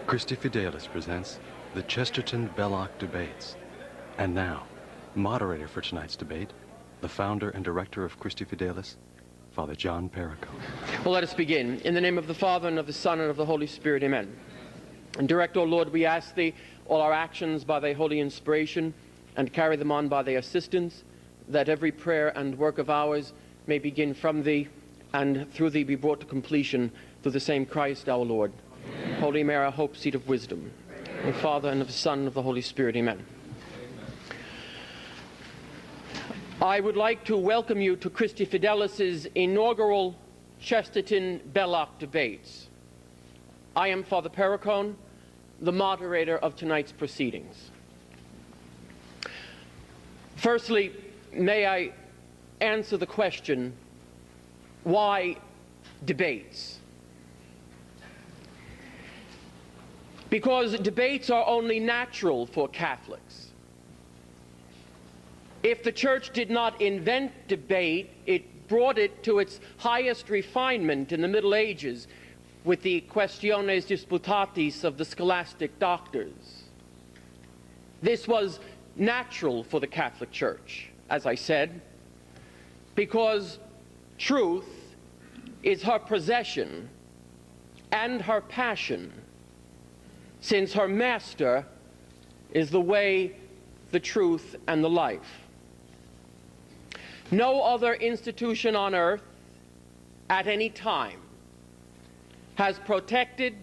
Christi Fidelis presents the Chesterton-Belloc Debates. And now, moderator for tonight's debate, the founder and director of Christi Fidelis, Father John Perricone. Well, let us begin. In the name of the Father, and of the Son, and of the Holy Spirit, amen. And direct, O Lord, we ask Thee, all our actions by Thy holy inspiration, and carry them on by Thy assistance, that every prayer and work of ours may begin from Thee, and through Thee be brought to completion through the same Christ our Lord. Amen. Holy Mary, our hope, seat of wisdom. In the Father, and of the Son, and of the Holy Spirit, amen. I would like to welcome you to Christi Fidelis' inaugural Chesterton-Belloc debates. I am Father Perricone, the moderator of tonight's proceedings. Firstly, may I answer the question, why debates? Because debates are only natural for Catholics. If the Church did not invent debate, it brought it to its highest refinement in the Middle Ages with the questiones disputatis of the scholastic doctors. This was natural for the Catholic Church, as I said, because truth is her possession and her passion, since her master is the way, the truth, and the life. No other institution on earth at any time has protected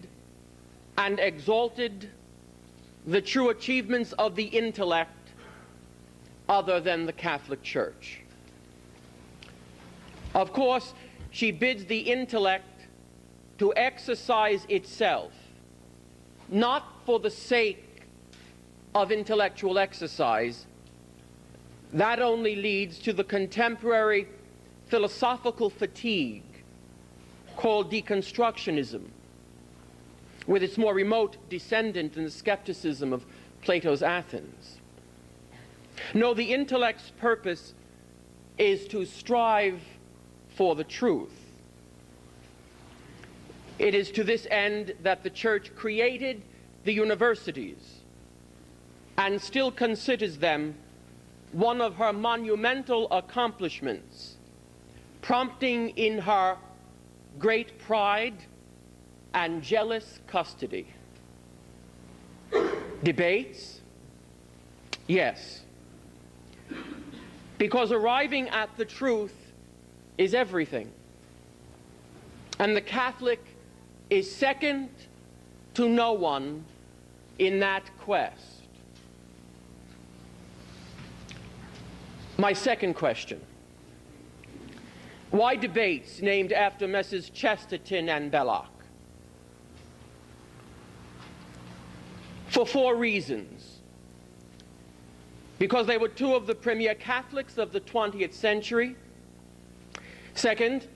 and exalted the true achievements of the intellect other than the Catholic Church. Of course, she bids the intellect to exercise itself, not for the sake of intellectual exercise. That only leads to the contemporary philosophical fatigue called deconstructionism, with its more remote descendant in the skepticism of Plato's Athens. No, the intellect's purpose is to strive for the truth. It is to this end that the Church created the universities and still considers them one of her monumental accomplishments, prompting in her great pride and jealous custody. Debates? Yes. Because arriving at the truth is everything. And the Catholic is second to no one in that quest. My second question: why debates named after Messrs. Chesterton and Belloc? For 4 reasons. Because they were 2 of the premier Catholics of the 20th century. Second,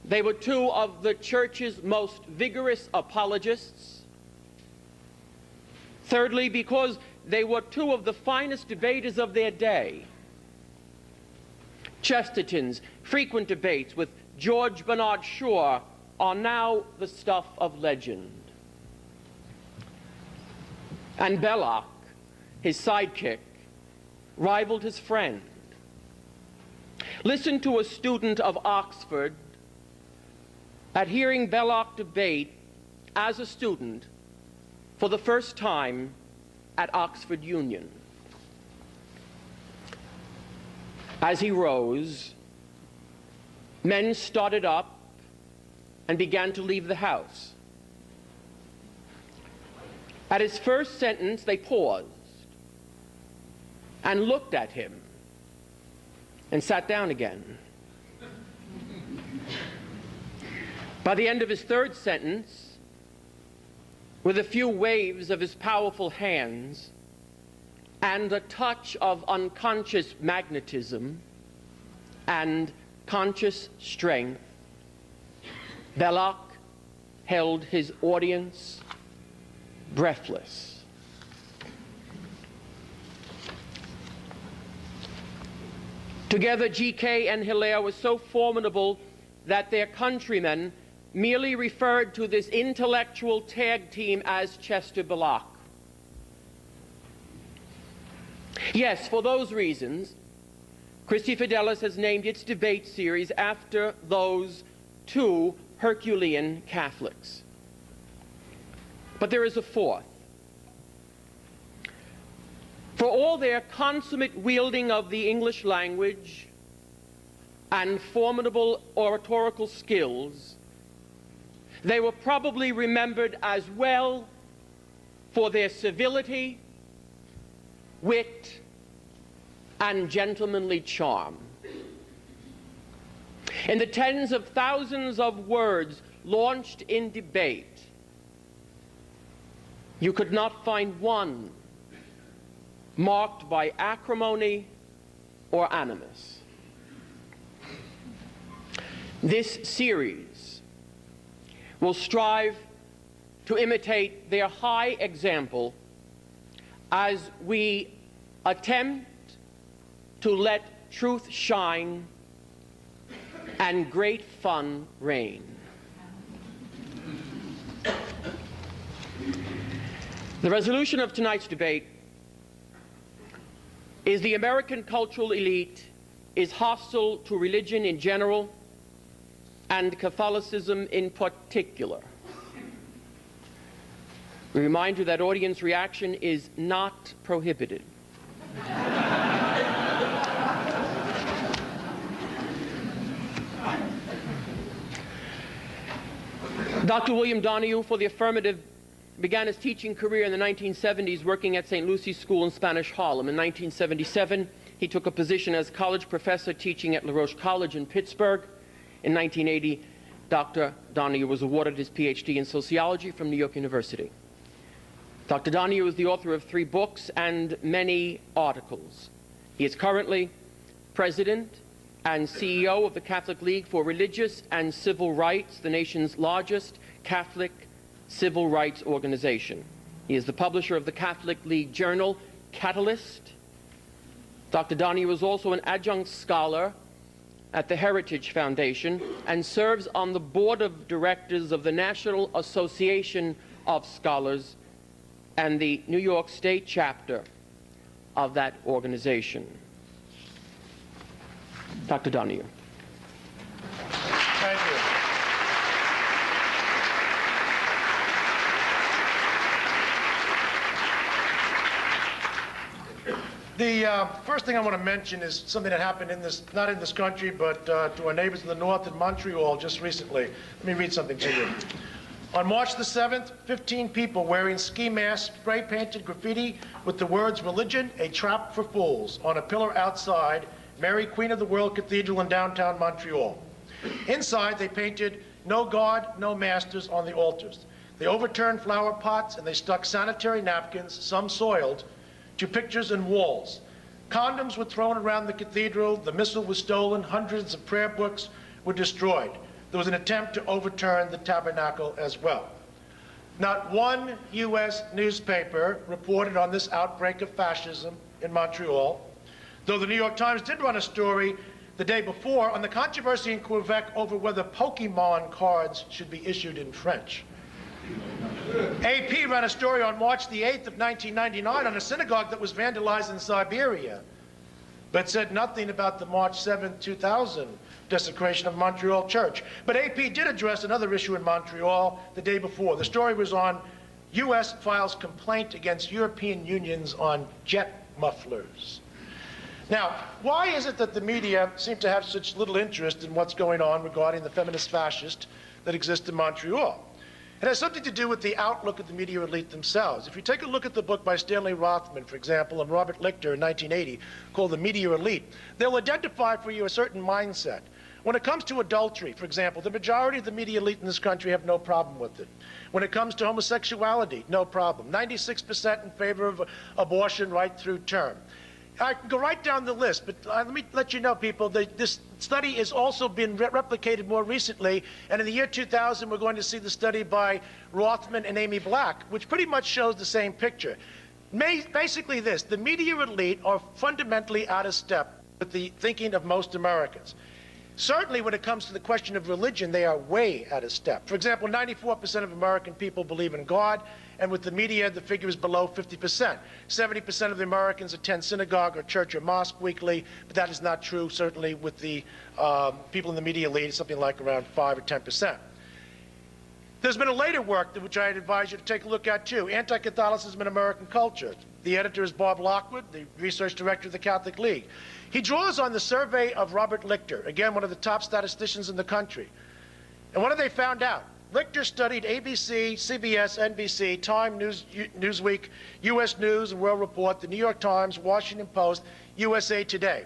they were 2 of the Church's most vigorous apologists. Thirdly, because they were 2 of the finest debaters of their day. Chesterton's frequent debates with George Bernard Shaw are now the stuff of legend. And Belloc, his sidekick, rivaled his friend. Listen to a student of Oxford at hearing Belloc debate as a student for the first time at Oxford Union. As he rose, men started up and began to leave the house. At his first sentence, they paused and looked at him and sat down again. By the end of his third sentence, with a few waves of his powerful hands and a touch of unconscious magnetism and conscious strength, Belloc held his audience breathless. Together, G.K. and Hilaire were so formidable that their countrymen merely referred to this intellectual tag team as Chester Belloc. Yes, for those reasons, Christi Fidelis has named its debate series after those two Herculean Catholics. But there is a fourth. For all their consummate wielding of the English language and formidable oratorical skills, they were probably remembered as well for their civility, wit, and gentlemanly charm. In the tens of thousands of words launched in debate, you could not find one marked by acrimony or animus. This series will strive to imitate their high example as we attempt to let truth shine and great fun reign. The resolution of tonight's debate is the American cultural elite is hostile to religion in general and Catholicism in particular. We remind you that audience reaction is not prohibited. Dr. William Donohue, for the affirmative, began his teaching career in the 1970s working at St. Lucy's School in Spanish Harlem. In 1977, he took a position as college professor teaching at La Roche College in Pittsburgh. In 1980, Dr. Donohue was awarded his PhD in sociology from New York University. Dr. Donohue is the author of 3 books and many articles. He is currently president and CEO of the Catholic League for Religious and Civil Rights, the nation's largest Catholic civil rights organization. He is the publisher of the Catholic League journal, Catalyst. Dr. Donohue is also an adjunct scholar at the Heritage Foundation and serves on the board of directors of the National Association of Scholars and the New York State chapter of that organization. Dr. Donohue. Thank you. The first thing I want to mention is something that happened not in this country, but to our neighbors in the north in Montreal just recently. Let me read something to you. On March the 7th, 15 people wearing ski masks spray-painted graffiti with the words "Religion, a Trap for Fools" on a pillar outside Mary, Queen of the World Cathedral in downtown Montreal. Inside, they painted "No God, no Masters" on the altars. They overturned flower pots and they stuck sanitary napkins, some soiled, to pictures and walls. Condoms were thrown around the cathedral, the missal was stolen, hundreds of prayer books were destroyed. There was an attempt to overturn the tabernacle as well. Not one U.S. newspaper reported on this outbreak of fascism in Montreal, though the New York Times did run a story the day before on the controversy in Quebec over whether Pokemon cards should be issued in French. AP ran a story on March the 8th of 1999 on a synagogue that was vandalized in Siberia, but said nothing about the March 7th, 2000 desecration of Montreal Church. But AP did address another issue in Montreal the day before. The story was on U.S. files complaint against European unions on jet mufflers. Now, why is it that the media seem to have such little interest in what's going on regarding the feminist fascist that exists in Montreal? It has something to do with the outlook of the media elite themselves. If you take a look at the book by Stanley Rothman, for example, and Robert Lichter in 1980, called The Media Elite, they'll identify for you a certain mindset. When it comes to adultery, for example, the majority of the media elite in this country have no problem with it. When it comes to homosexuality, no problem. 96% in favor of abortion right through term. I can go right down the list, but let me let you know, people, that this study has also been replicated more recently, and in the year 2000, we're going to see the study by Rothman and Amy Black, which pretty much shows the same picture. Basically this, the media elite are fundamentally out of step with the thinking of most Americans. Certainly when it comes to the question of religion, they are way out of step. For example, 94% of American people believe in God, and with the media, the figure is below 50%. 70% of the Americans attend synagogue or church or mosque weekly, but that is not true, certainly with the people in the media lead, it's something like around 5 or 10%. There's been a later work which I'd advise you to take a look at too, Anti-Catholicism in American Culture. The editor is Bob Lockwood, the research director of the Catholic League. He draws on the survey of Robert Lichter, again, one of the top statisticians in the country. And what have they found out? Lichter studied ABC, CBS, NBC, Time, Newsweek, U.S. News and World Report, the New York Times, Washington Post, USA Today.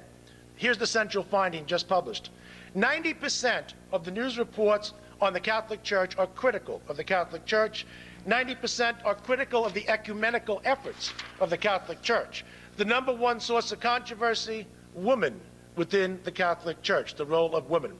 Here's the central finding just published. 90% of the news reports on the Catholic Church are critical of the Catholic Church. 90% are critical of the ecumenical efforts of the Catholic Church. The number one source of controversy, women within the Catholic Church, the role of women.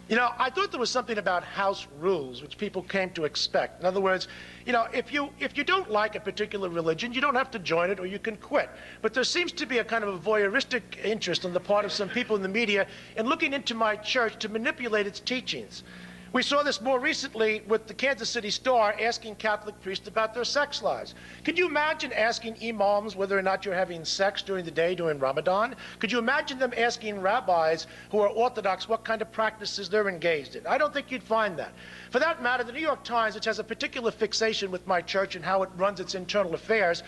You know, I thought there was something about house rules which people came to expect. In other words, you know, if you don't like a particular religion, you don't have to join it or you can quit. But there seems to be a kind of a voyeuristic interest on the part of some people in the media in looking into my church to manipulate its teachings. We saw this more recently with the Kansas City Star asking Catholic priests about their sex lives. Could you imagine asking imams whether or not you're having sex during the day during Ramadan? Could you imagine them asking rabbis who are Orthodox what kind of practices they're engaged in? I don't think you'd find that. For that matter, the New York Times, which has a particular fixation with my church and how it runs its internal affairs,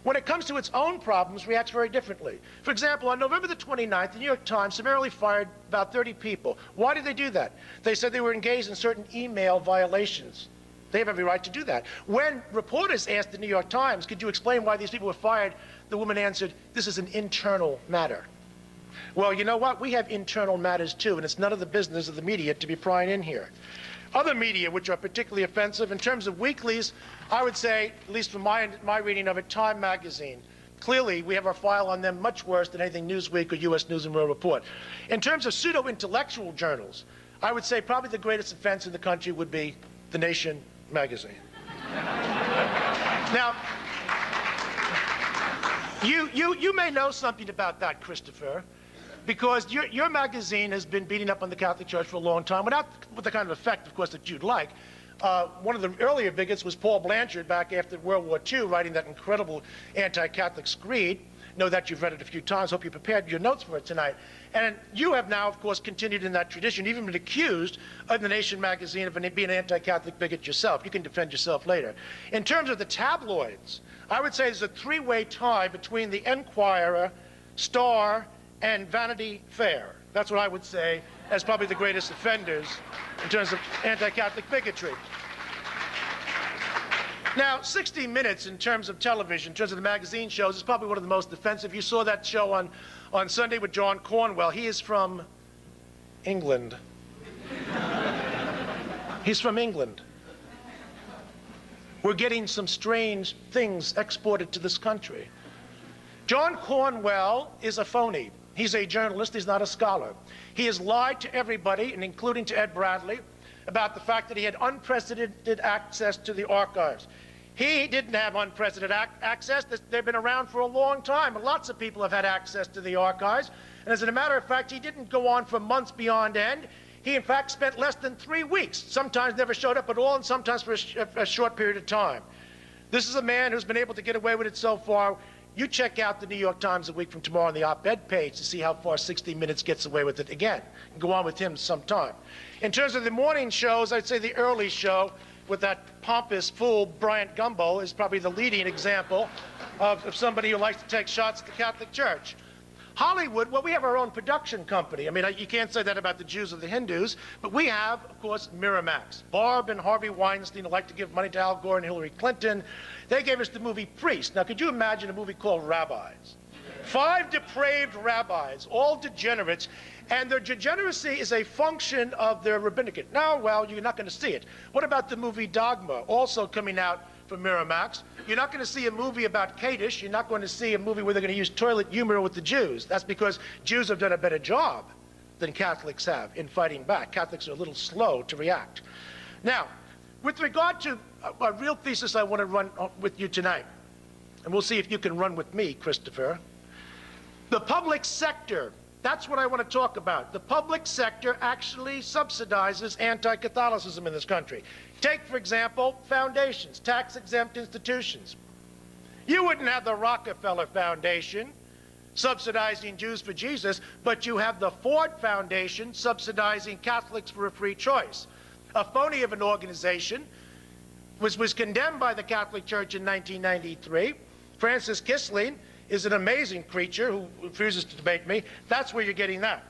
when it comes to its own problems, reacts very differently. For example, on November the 29th, the New York Times summarily fired about 30 people. Why did they do that? They said they were engaged in certain email violations. They have every right to do that. When reporters asked the New York Times, could you explain why these people were fired, the woman answered, this is an internal matter. Well, you know what? We have internal matters too, and it's none of the business of the media to be prying in here. Other media which are particularly offensive, in terms of weeklies, I would say, at least from my reading of it, Time magazine. Clearly, we have our file on them much worse than anything Newsweek or U.S. News and World Report. In terms of pseudo-intellectual journals, I would say probably the greatest offense in the country would be The Nation magazine. Now, you may know something about that, Christopher, because your magazine has been beating up on the Catholic Church for a long time, without with the kind of effect, of course, that you'd like. One of the earlier bigots was Paul Blanchard back after World War II, writing that incredible anti-Catholic screed. Know that you've read it a few times. Hope you prepared your notes for it tonight. And you have now, of course, continued in that tradition, even been accused of The Nation magazine of being an anti-Catholic bigot yourself. You can defend yourself later. In terms of the tabloids, I would say there's a three-way tie between the Enquirer, Star, and Vanity Fair. That's what I would say as probably the greatest offenders in terms of anti-Catholic bigotry. Now, 60 Minutes in terms of television, in terms of the magazine shows, is probably one of the most offensive. You saw that show on Sunday with John Cornwell. He is from England. He's from England. We're getting some strange things exported to this country. John Cornwell is a phony. He's a journalist, he's not a scholar. He has lied to everybody, and including to Ed Bradley, about the fact that he had unprecedented access to the archives. He didn't have unprecedented access. They've been around for a long time, and lots of people have had access to the archives. And as a matter of fact, he didn't go on for months beyond end. He, in fact, spent less than 3 weeks, sometimes never showed up at all, and sometimes for a short period of time. This is a man who's been able to get away with it so far. You check out the New York Times a week from tomorrow on the op-ed page to see how far 60 Minutes gets away with it again. And go on with him sometime. In terms of the morning shows, I'd say the early show with that pompous fool, Bryant Gumbel, is probably the leading example of somebody who likes to take shots at the Catholic Church. Hollywood, well, we have our own production company. I mean, you can't say that about the Jews or the Hindus, but we have, of course, Miramax. Barb and Harvey Weinstein like to give money to Al Gore and Hillary Clinton. They gave us the movie Priest. Now, could you imagine a movie called Rabbis? 5 depraved rabbis, all degenerates, and their degeneracy is a function of their rabbinicate. Now, well, you're not going to see it. What about the movie Dogma, also coming out from Miramax? You're not going to see a movie about Kaddish. You're not going to see a movie where they're going to use toilet humor with the Jews. That's because Jews have done a better job than Catholics have in fighting back. Catholics are a little slow to react. Now, with regard to a real thesis I want to run with you tonight, and we'll see if you can run with me, Christopher. The public sector That's what I want to talk about. The public sector actually subsidizes anti-Catholicism in this country. Take, for example, foundations, tax-exempt institutions. You wouldn't have the Rockefeller Foundation subsidizing Jews for Jesus, but you have the Ford Foundation subsidizing Catholics for a free choice. A phony of an organization was condemned by the Catholic Church in 1993. Francis Kissling is an amazing creature who refuses to debate me. That's where you're getting that.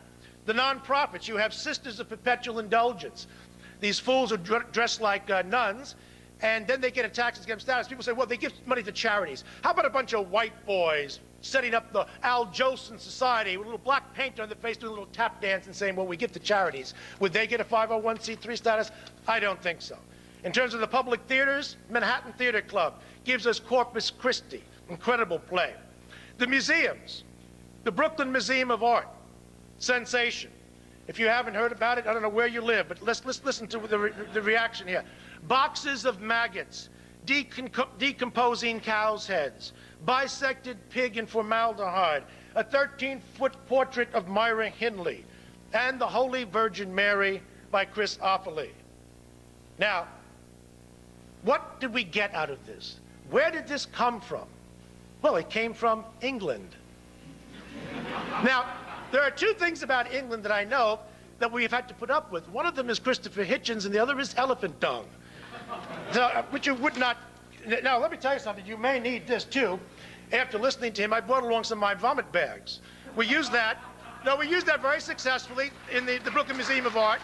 The nonprofits, you have Sisters of Perpetual Indulgence. These fools are dressed like nuns, and then they get a tax-exempt status. People say, well, they give money to charities. How about a bunch of white boys setting up the Al Jolson Society with a little black paint on their face, doing a little tap dance and saying, well, we give to charities. Would they get a 501c3 status? I don't think so. In terms of the public theaters, Manhattan Theater Club gives us Corpus Christi, incredible play. The museums, the Brooklyn Museum of Art, sensation. If you haven't heard about it, I don't know where you live, but let's listen to the reaction here. Boxes of maggots, decomposing cow's heads, bisected pig in formaldehyde, a 13-foot portrait of Myra Hindley, and the Holy Virgin Mary by Chris Offaly. Now, what did we get out of this? Where did this come from? Well, it came from England. Now, there are two things about England that I know that we've had to put up with. One of them is Christopher Hitchens, and the other is elephant dung. So, which you would not... Now, let me tell you something. You may need this, too. After listening to him, I brought along some of my vomit bags. We used that. No, we used that very successfully in the Brooklyn Museum of Art.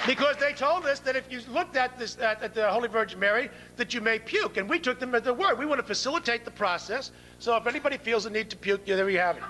Because they told us that if you looked at this at the Holy Virgin Mary, that you may puke, and we took them at their word. We want to facilitate the process, so if anybody feels the need to puke, there you have it.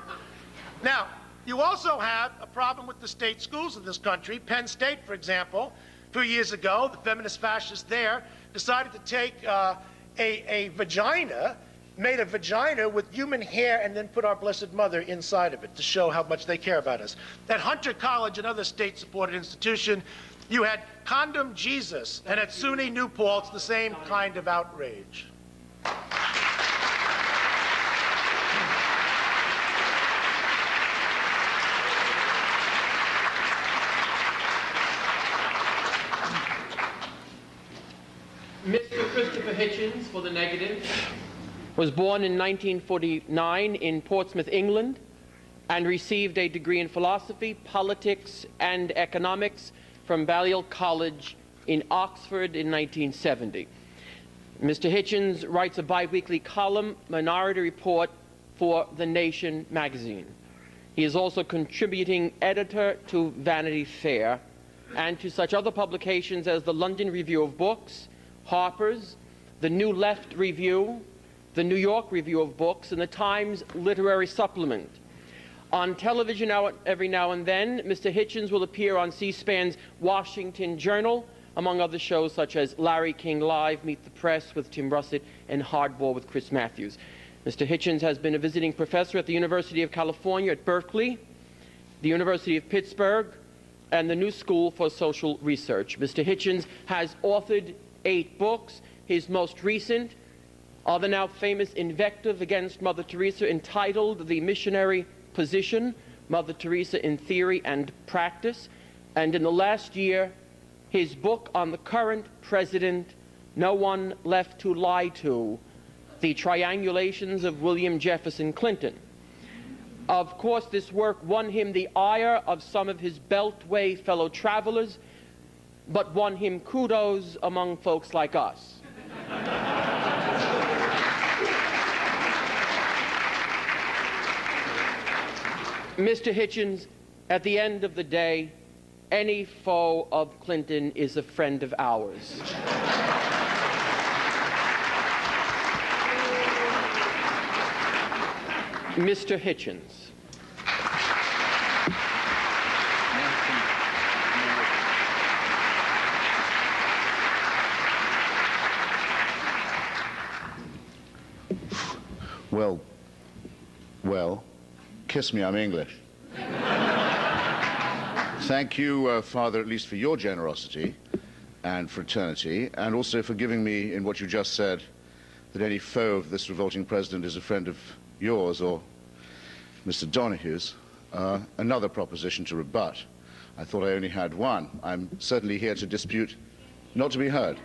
Now, you also have a problem with the state schools in this country. Penn State, for example, a few years ago, the feminist fascists there decided to take a vagina, made a vagina with human hair, and then put our Blessed Mother inside of it to show how much they care about us. At Hunter College, another state-supported institution, you had Condom Jesus, and at SUNY New Paltz, the same kind of outrage. Mr. Christopher Hitchens, for the negative, was born in 1949 in Portsmouth, England, and received a degree in philosophy, politics, and economics from Balliol College in Oxford in 1970. Mr. Hitchens writes a bi-weekly column, Minority Report, for The Nation magazine. He is also contributing editor to Vanity Fair and to such other publications as the London Review of Books, Harper's, the New Left Review, the New York Review of Books, and the Times Literary Supplement. On television every now and then, Mr. Hitchens will appear on C-SPAN's Washington Journal, among other shows such as Larry King Live, Meet the Press with Tim Russett, and Hardball with Chris Matthews. Mr. Hitchens has been a visiting professor at the University of California at Berkeley, the University of Pittsburgh, and the New School for Social Research. Mr. Hitchens has authored 8 books. His most recent are the now famous invective against Mother Teresa entitled The Missionary Position, Mother Teresa in Theory and Practice, and in the last year, his book on the current president, No One Left to Lie to, The Triangulations of William Jefferson Clinton. Of course, this work won him the ire of some of his Beltway fellow travelers, but won him kudos among folks like us. Mr. Hitchens, at the end of the day, any foe of Clinton is a friend of ours. Mr. Hitchens. Well, kiss me, I'm English. Thank you, Father, at least for your generosity and fraternity, and also for giving me, in what you just said, that any foe of this revolting president is a friend of yours, or Mr. Donohue's, another proposition to rebut. I thought I only had one. I'm certainly here to dispute, not to be heard.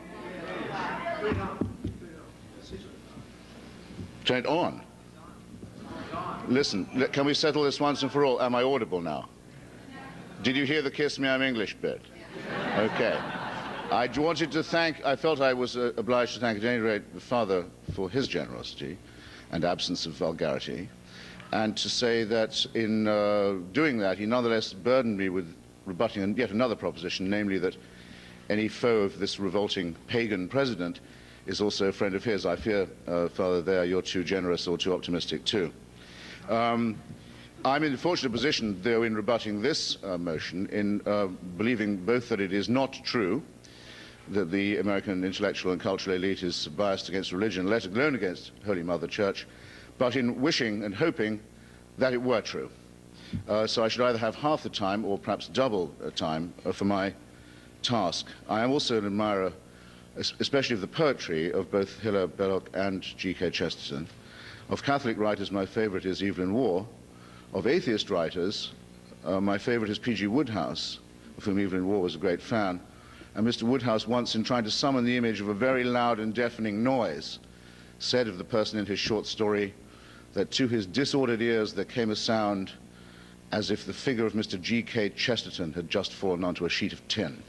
Turn it on. Listen, can we settle this once and for all? Am I audible now? Did you hear the kiss me, I'm English bit? Okay. I wanted to thank, I felt I was obliged to thank at any rate the Father for his generosity and absence of vulgarity, and to say that in doing that, he nonetheless burdened me with rebutting yet another proposition, namely that any foe of this revolting pagan president is also a friend of his. I fear, Father, there you're too generous or too optimistic too. I'm in the fortunate position, though, in rebutting this motion, in believing both that it is not true that the American intellectual and cultural elite is biased against religion, let alone against Holy Mother Church, but in wishing and hoping that it were true. So I should either have half the time or perhaps double the time for my task. I am also an admirer, especially of the poetry of both Hilaire Belloc and G.K. Chesterton. Of Catholic writers, my favorite is Evelyn Waugh. Of atheist writers, my favorite is P.G. Wodehouse, of whom Evelyn Waugh was a great fan. And Mr. Wodehouse once, in trying to summon the image of a very loud and deafening noise, said of the person in his short story that to his disordered ears there came a sound as if the figure of Mr. G.K. Chesterton had just fallen onto a sheet of tin.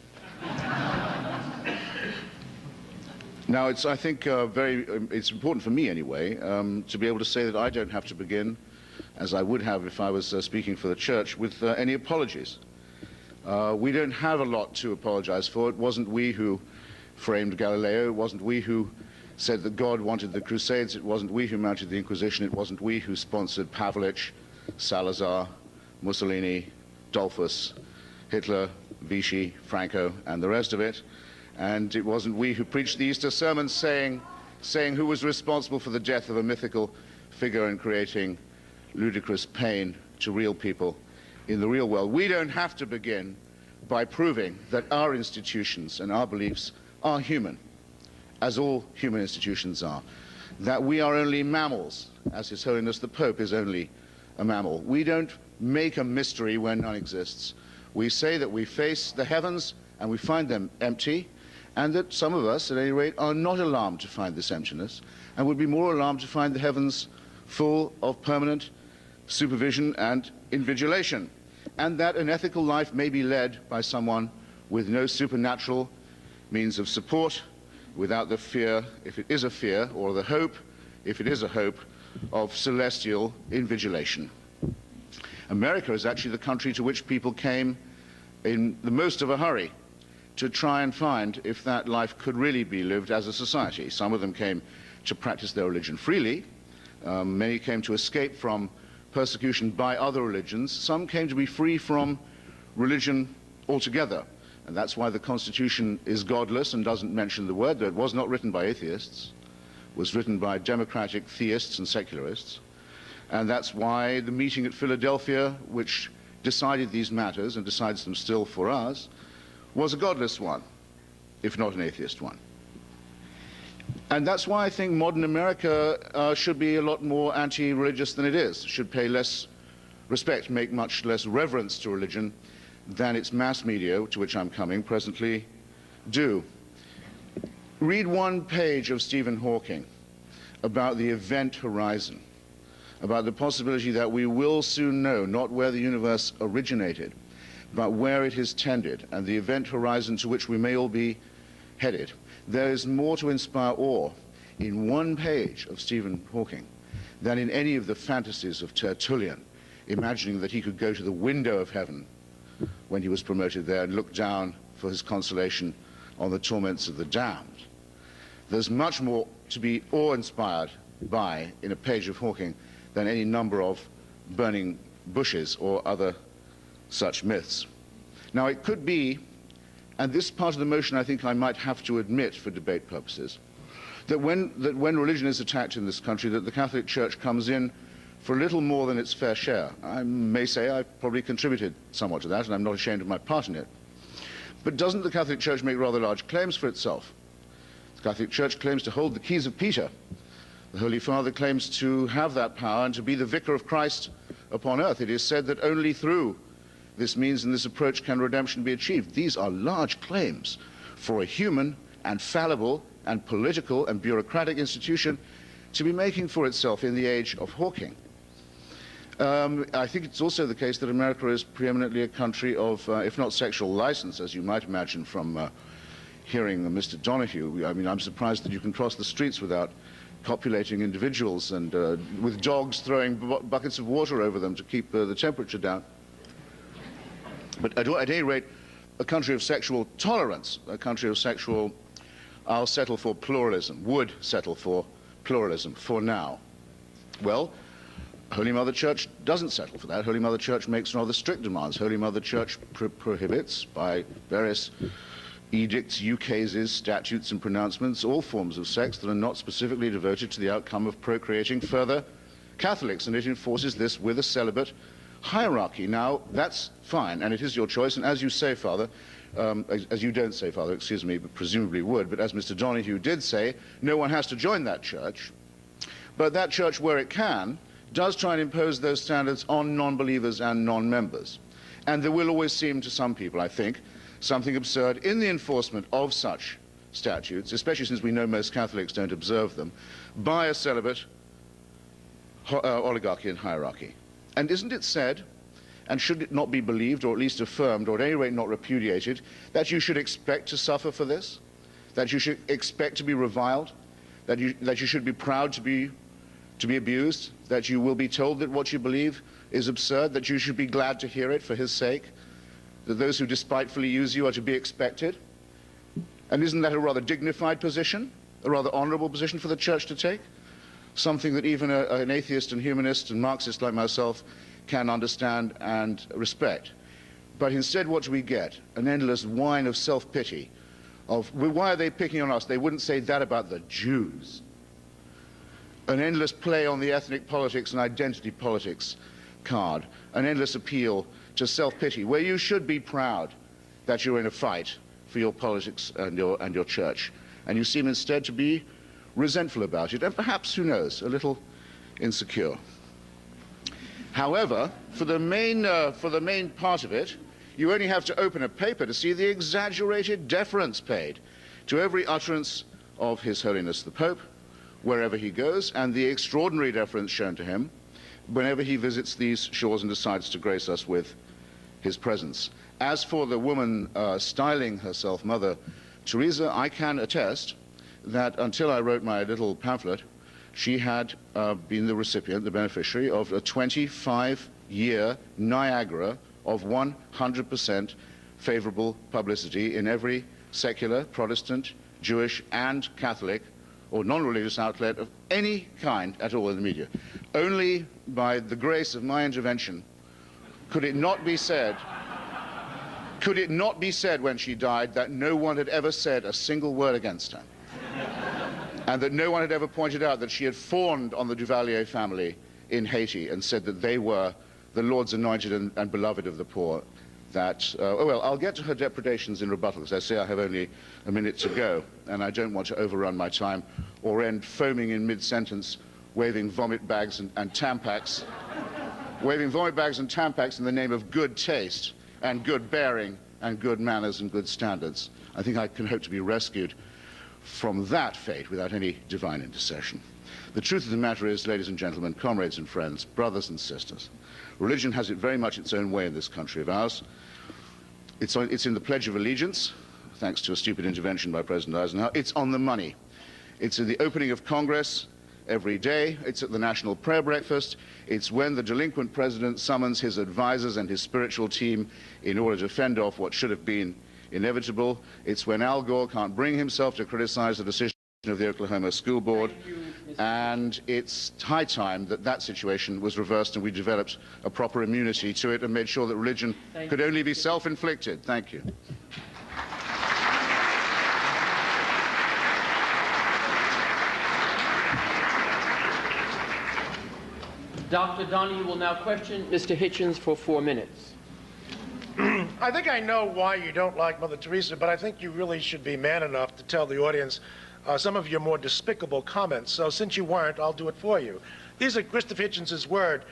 Now, I think it's important for me anyway to be able to say that I don't have to begin, as I would have if I was speaking for the church, with any apologies. We don't have a lot to apologize for. It wasn't we who framed Galileo. It wasn't we who said that God wanted the Crusades. It wasn't we who mounted the Inquisition. It wasn't we who sponsored Pavlich, Salazar, Mussolini, Dollfuss, Hitler, Vichy, Franco, and the rest of it. And it wasn't we who preached the Easter sermons saying who was responsible for the death of a mythical figure and creating ludicrous pain to real people in the real world. We don't have to begin by proving that our institutions and our beliefs are human, as all human institutions are, that we are only mammals, as His Holiness the Pope is only a mammal. We don't make a mystery where none exists. We say that we face the heavens and we find them empty, and that some of us, at any rate, are not alarmed to find this emptiness, and would be more alarmed to find the heavens full of permanent supervision and invigilation, and that an ethical life may be led by someone with no supernatural means of support, without the fear, if it is a fear, or the hope, if it is a hope, of celestial invigilation. America is actually the country to which people came in the most of a hurry to try and find if that life could really be lived as a society. Some of them came to practice their religion freely. Many came to escape from persecution by other religions. Some came to be free from religion altogether. And that's why the Constitution is godless and doesn't mention the word, though it was not written by atheists. It was written by democratic theists and secularists. And that's why the meeting at Philadelphia, which decided these matters and decides them still for us, was a godless one, if not an atheist one. And that's why I think modern America should be a lot more anti-religious than it is, should pay less respect, make much less reverence to religion than its mass media, to which I'm coming, presently do. Read one page of Stephen Hawking about the event horizon, about the possibility that we will soon know not where the universe originated, but where it is tended, and the event horizon to which we may all be headed. There is more to inspire awe in one page of Stephen Hawking than in any of the fantasies of Tertullian, imagining that he could go to the window of heaven when he was promoted there and look down for his consolation on the torments of the damned. There's much more to be awe-inspired by in a page of Hawking than any number of burning bushes or other such myths. Now, it could be, and this part of the motion I think I might have to admit for debate purposes, that when religion is attacked in this country, that the Catholic Church comes in for a little more than its fair share. I may say I've probably contributed somewhat to that, and I'm not ashamed of my part in it. But doesn't the Catholic Church make rather large claims for itself? The Catholic Church claims to hold the keys of Peter. The Holy Father claims to have that power and to be the vicar of Christ upon earth. It is said that only through this means and this approach can redemption be achieved. These are large claims for a human and fallible and political and bureaucratic institution to be making for itself in the age of Hawking. I think it's also the case that America is preeminently a country of, if not sexual license, as you might imagine from hearing Mr. Donohue. I mean, I'm surprised that you can cross the streets without copulating individuals and with dogs throwing buckets of water over them to keep the temperature down. But at any rate, a country of sexual tolerance, a country of sexual, I'll settle for pluralism, would settle for pluralism for now. Well, Holy Mother Church doesn't settle for that. Holy Mother Church makes rather strict demands. Holy Mother Church prohibits, by various edicts, ukases, statutes and pronouncements, all forms of sex that are not specifically devoted to the outcome of procreating further Catholics, and it enforces this with a celibate hierarchy. Now, that's fine, and it is your choice, and as you say, Father, as you don't say, Father, excuse me, but presumably would, but as Mr. Donohue did say, no one has to join that church. But that church, where it can, does try and impose those standards on non-believers and non-members. And there will always seem to some people, I think, something absurd in the enforcement of such statutes, especially since we know most Catholics don't observe them, by a celibate oligarchy and hierarchy. And isn't it said, and should it not be believed, or at least affirmed, or at any rate not repudiated, that you should expect to suffer for this? That you should expect to be reviled? That you should be proud to be abused? That you will be told that what you believe is absurd? That you should be glad to hear it for his sake? That those who despitefully use you are to be expected? And isn't that a rather dignified position, a rather honorable position for the church to take? Something that even an atheist and humanist and Marxist like myself can understand and respect. But instead, what do we get? An endless whine of self-pity, of, well, why are they picking on us? They wouldn't say that about the Jews. An endless play on the ethnic politics and identity politics card, an endless appeal to self-pity, where you should be proud that you're in a fight for your politics and your church. And you seem instead to be resentful about it, and perhaps, who knows, a little insecure. However, for the main part of it, you only have to open a paper to see the exaggerated deference paid to every utterance of His Holiness the Pope, wherever he goes, and the extraordinary deference shown to him whenever he visits these shores and decides to grace us with his presence. As for the woman styling herself Mother Teresa, I can attest that until I wrote my little pamphlet, she had been the recipient, the beneficiary of a 25-year Niagara of 100% favorable publicity in every secular, Protestant, Jewish, and Catholic or non-religious outlet of any kind at all in the media. Only by the grace of my intervention could it not be said when she died that no one had ever said a single word against her. And that no one had ever pointed out that she had fawned on the Duvalier family in Haiti and said that they were the Lord's anointed and beloved of the poor. That, well, I'll get to her depredations in rebuttal, because I say I have only a minute to go, and I don't want to overrun my time or end foaming in mid-sentence, waving vomit bags and Tampax, waving vomit bags and Tampax in the name of good taste and good bearing and good manners and good standards. I think I can hope to be rescued from that fate without any divine intercession. The truth of the matter is, ladies and gentlemen, comrades and friends, brothers and sisters, religion has it very much its own way in this country of ours. It's in the Pledge of Allegiance, thanks to a stupid intervention by President Eisenhower. It's on the money. It's in the opening of Congress every day. It's at the National Prayer Breakfast. It's when the delinquent president summons his advisors and his spiritual team in order to fend off what should have been inevitable. It's when Al Gore can't bring himself to criticize the decision of the Oklahoma School Board. And it's high time that that situation was reversed and we developed a proper immunity to it and made sure that religion could only be self-inflicted. Thank you. Dr. Donohue will now question Mr. Hitchens for 4 minutes. I think I know why you don't like Mother Teresa, but I think you really should be man enough to tell the audience some of your more despicable comments. So since you weren't, I'll do it for you. These are Christopher Hitchens' words.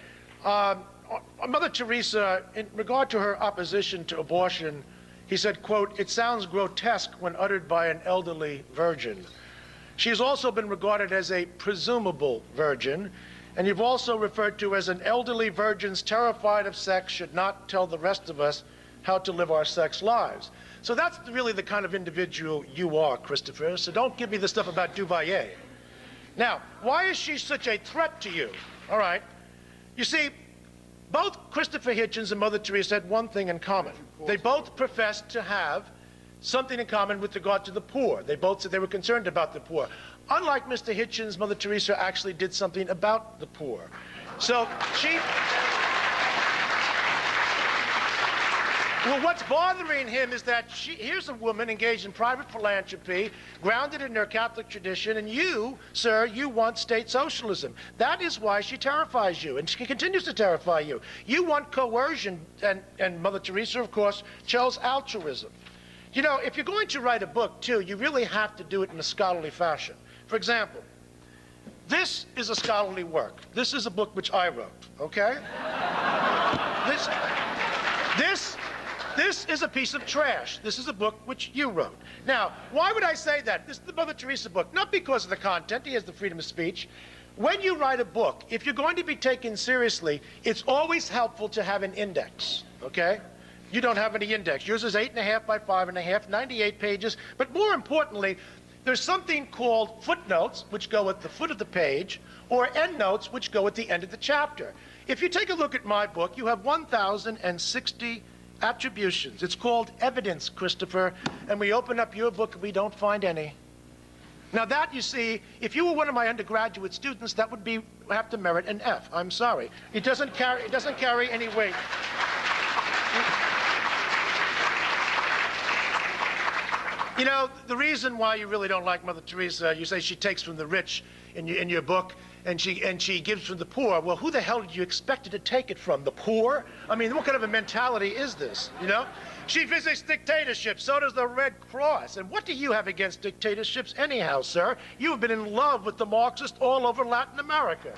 Mother Teresa, in regard to her opposition to abortion, he said, quote, "It sounds grotesque when uttered by an elderly virgin." She has also been regarded as a presumable virgin, and you've also referred to as an elderly virgins terrified of sex should not tell the rest of us how to live our sex lives. So that's really the kind of individual you are, Christopher, so don't give me the stuff about Duvalier. Now, why is she such a threat to you? All right. You see, both Christopher Hitchens and Mother Teresa had one thing in common. They both professed to have something in common with regard to the poor. They both said they were concerned about the poor. Unlike Mr. Hitchens, Mother Teresa actually did something about the poor. So she... Well, what's bothering him is that here's a woman engaged in private philanthropy, grounded in her Catholic tradition, and you, sir, you want state socialism. That is why she terrifies you, and she continues to terrify you. You want coercion, and Mother Teresa, of course, chose altruism. You know, if you're going to write a book, too, you really have to do it in a scholarly fashion. For example, this is a scholarly work. This is a book which I wrote, okay? This is a piece of trash. This is a book which you wrote. Now, why would I say that? This is the Mother Teresa book. Not because of the content. He has the freedom of speech. When you write a book, if you're going to be taken seriously, it's always helpful to have an index, okay? You don't have any index. Yours is 8.5 by 5.5, 98 pages. But more importantly, there's something called footnotes, which go at the foot of the page, or endnotes, which go at the end of the chapter. If you take a look at my book, you have 1,060 attributions. It's called evidence, Christopher, and we open up your book and we don't find any. Now that, you see, if you were one of my undergraduate students, that would have to merit an F. I'm sorry. It doesn't carry any weight. You know, the reason why you really don't like Mother Teresa, you say she takes from the rich in your book, and she gives from the poor. Well, who the hell did you expect her to take it from? The poor? I mean, what kind of a mentality is this, you know? She visits dictatorships, so does the Red Cross. And what do you have against dictatorships anyhow, sir? You've been in love with the Marxists all over Latin America.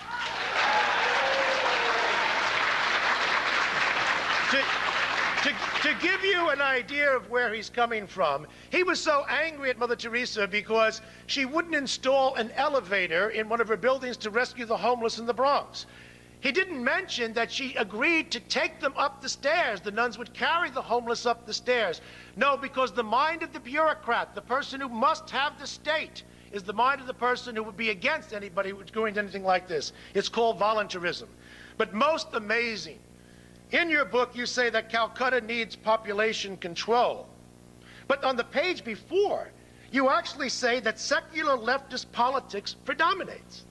To give you an idea of where he's coming from, he was so angry at Mother Teresa because she wouldn't install an elevator in one of her buildings to rescue the homeless in the Bronx. He didn't mention that she agreed to take them up the stairs. The nuns would carry the homeless up the stairs. No, because the mind of the bureaucrat, the person who must have the state, is the mind of the person who would be against anybody who's doing anything like this. It's called voluntarism. But most amazing, in your book, you say that Calcutta needs population control. But on the page before, you actually say that secular leftist politics predominates.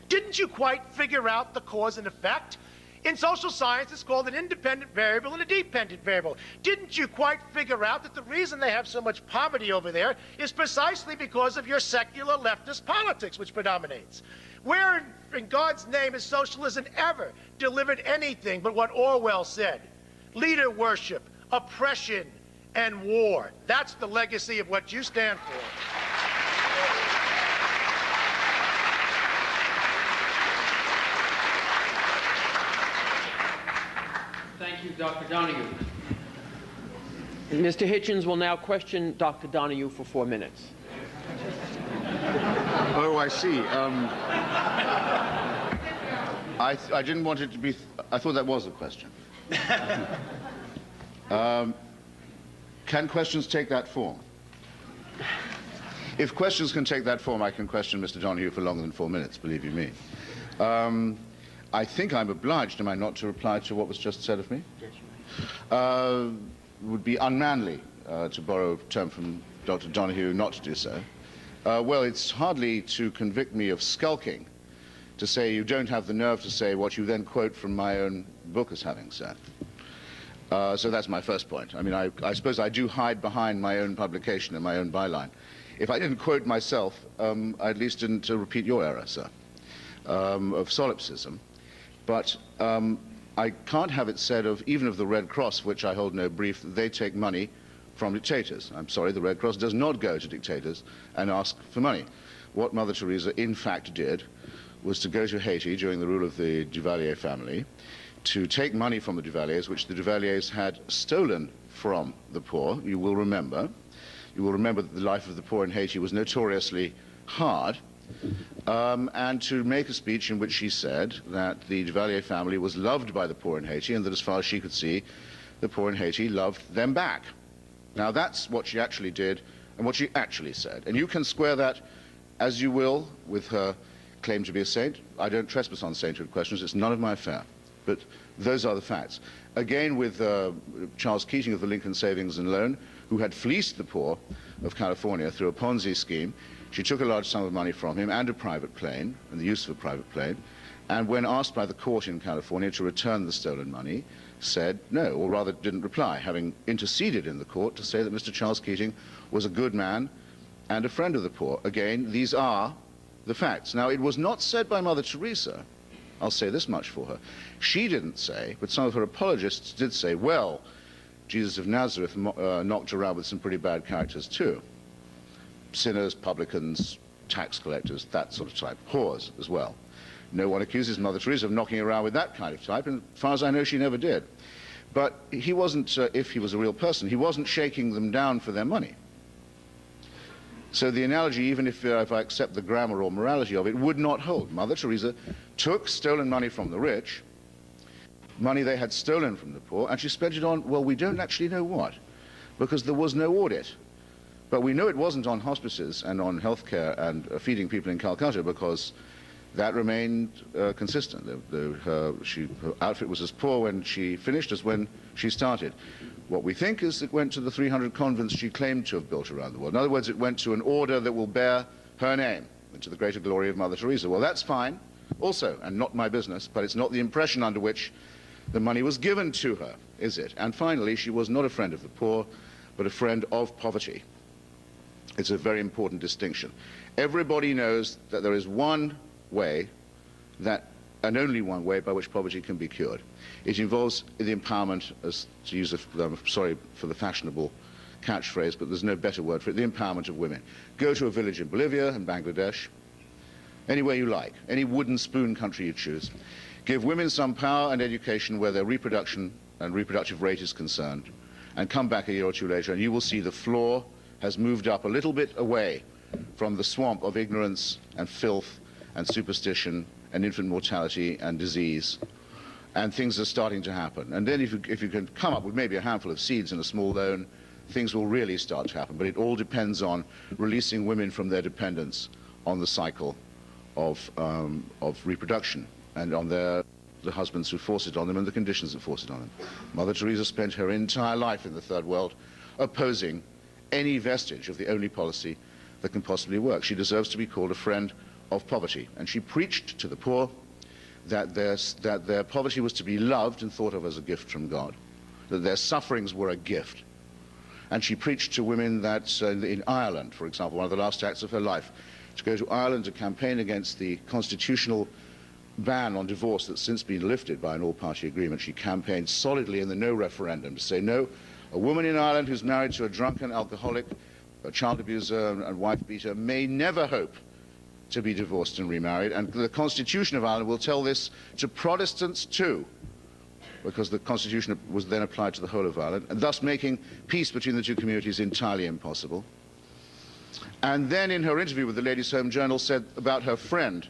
Didn't you quite figure out the cause and effect? In social science, it's called an independent variable and a dependent variable. Didn't you quite figure out that the reason they have so much poverty over there is precisely because of your secular leftist politics, which predominates? Where in God's name has socialism ever delivered anything but what Orwell said? Leader worship, oppression, and war. That's the legacy of what you stand for. Thank you, Dr. Donohue. Mr. Hitchens will now question Dr. Donohue for 4 minutes. Oh, I see. I didn't want it to be... I thought that was a question. Can questions take that form? If questions can take that form, I can question Mr. Donohue for longer than 4 minutes, believe you me. I think I'm obliged, am I not, to reply to what was just said of me? Yes, would be unmanly, to borrow a term from Dr. Donohue, not to do so. Well, it's hardly to convict me of skulking to say you don't have the nerve to say what you then quote from my own book as having said. So that's my first point. I mean, I suppose I do hide behind my own publication and my own byline. If I didn't quote myself, I at least didn't repeat your error, sir, of solipsism. But I can't have it said of, even of the Red Cross, for which I hold no brief, that they take money from dictators. I'm sorry, the Red Cross does not go to dictators and ask for money. What Mother Teresa in fact did was to go to Haiti during the rule of the Duvalier family, to take money from the Duvaliers, which the Duvaliers had stolen from the poor. You will remember. You will remember that the life of the poor in Haiti was notoriously hard, and to make a speech in which she said that the Duvalier family was loved by the poor in Haiti, and that as far as she could see, the poor in Haiti loved them back. Now that's what she actually did and what she actually said. And you can square that as you will with her claim to be a saint. I don't trespass on sainthood questions. It's none of my affair. But those are the facts. Again, with Charles Keating of the Lincoln Savings and Loan, who had fleeced the poor of California through a Ponzi scheme. She took a large sum of money from him and a private plane, and the use of a private plane, and when asked by the court in California to return the stolen money, said no, or rather didn't reply, having interceded in the court to say that Mr. Charles Keating was a good man and a friend of the poor. Again, these are the facts. Now, it was not said by Mother Teresa. I'll say this much for her. She didn't say, but some of her apologists did say, well, Jesus of Nazareth knocked around with some pretty bad characters too. Sinners, publicans, tax collectors, that sort of type. Whores as well. No one accuses Mother Teresa of knocking around with that kind of type, and as far as I know, she never did. But he wasn't, if he was a real person, he wasn't shaking them down for their money. So the analogy, even if I accept the grammar or morality of it, would not hold. Mother Teresa took stolen money from the rich, money they had stolen from the poor, and she spent it on, well, we don't actually know what, because there was no audit. But we know it wasn't on hospices and on healthcare and feeding people in Calcutta, because that remained consistent. Her outfit was as poor when she finished as when she started. What we think is it went to the 300 convents she claimed to have built around the world. In other words, it went to an order that will bear her name, and to the greater glory of Mother Teresa. Well, that's fine, also, and not my business, but it's not the impression under which the money was given to her, is it? And finally, she was not a friend of the poor, but a friend of poverty. It's a very important distinction. Everybody knows that there is one way, and only one way, by which poverty can be cured. It involves the empowerment, as to use I'm sorry for the fashionable catchphrase, but there's no better word for it, the empowerment of women. Go to a village in Bolivia and Bangladesh, anywhere you like, any wooden spoon country you choose. Give women some power and education where their reproduction and reproductive rate is concerned, and come back a year or two later, and you will see the floor has moved up a little bit away from the swamp of ignorance and filth and superstition and infant mortality and disease, and things are starting to happen. And then if you can come up with maybe a handful of seeds and a small loan, things will really start to happen. But it all depends on releasing women from their dependence on the cycle of reproduction, and on the husbands who force it on them and the conditions that force it on them. Mother Teresa spent her entire life in the Third World opposing any vestige of the only policy that can possibly work. She deserves to be called a friend of poverty, and she preached to the poor that their poverty was to be loved and thought of as a gift from God, that their sufferings were a gift. And she preached to women that in Ireland, for example, one of the last acts of her life, to go to Ireland to campaign against the constitutional ban on divorce that's since been lifted by an all-party agreement. She campaigned solidly in the no referendum to say, no, a woman in Ireland who's married to a drunken alcoholic, a child abuser and wife beater may never hope to be divorced and remarried. And the Constitution of Ireland will tell this to Protestants too, because the Constitution was then applied to the whole of Ireland, and thus making peace between the two communities entirely impossible. And then in her interview with the Ladies' Home Journal said about her friend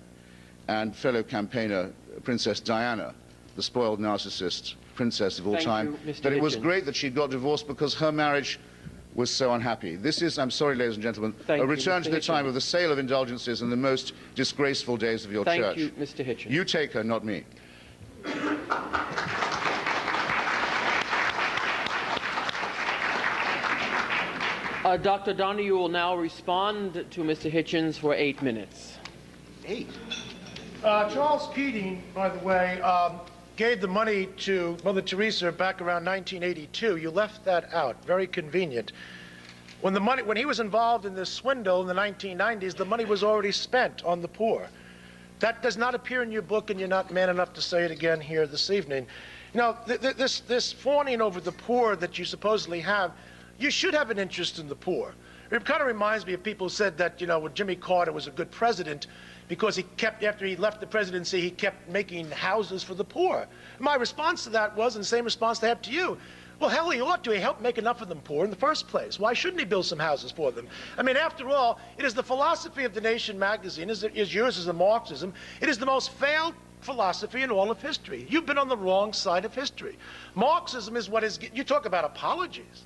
and fellow campaigner, Princess Diana, the spoiled narcissist princess of all time, that it was great that she'd got divorced because her marriage was so unhappy. This is, I'm sorry, ladies and gentlemen, a return to the time of the sale of indulgences and the most disgraceful days of your church. Thank you, Mr. Hitchens. You take her, not me. Dr. Donohue will now respond to Mr. Hitchens for 8 minutes. 8? Charles Keating, by the way, gave the money to Mother Teresa back around 1982. You left that out. Very convenient. When he was involved in this swindle in the 1990s, the money was already spent on the poor. That does not appear in your book, and you're not man enough to say it again here this evening. Now, this fawning over the poor that you supposedly have, you should have an interest in the poor. It kind of reminds me of people who said that, Jimmy Carter was a good president because after he left the presidency, he kept making houses for the poor. My response to that was, and the same response they have to you, well, hell, he ought to. He helped make enough of them poor in the first place. Why shouldn't he build some houses for them? I mean, after all, it is the philosophy of The Nation magazine, is yours as a Marxism. It is the most failed philosophy in all of history. You've been on the wrong side of history. Marxism is what is, you talk about apologies.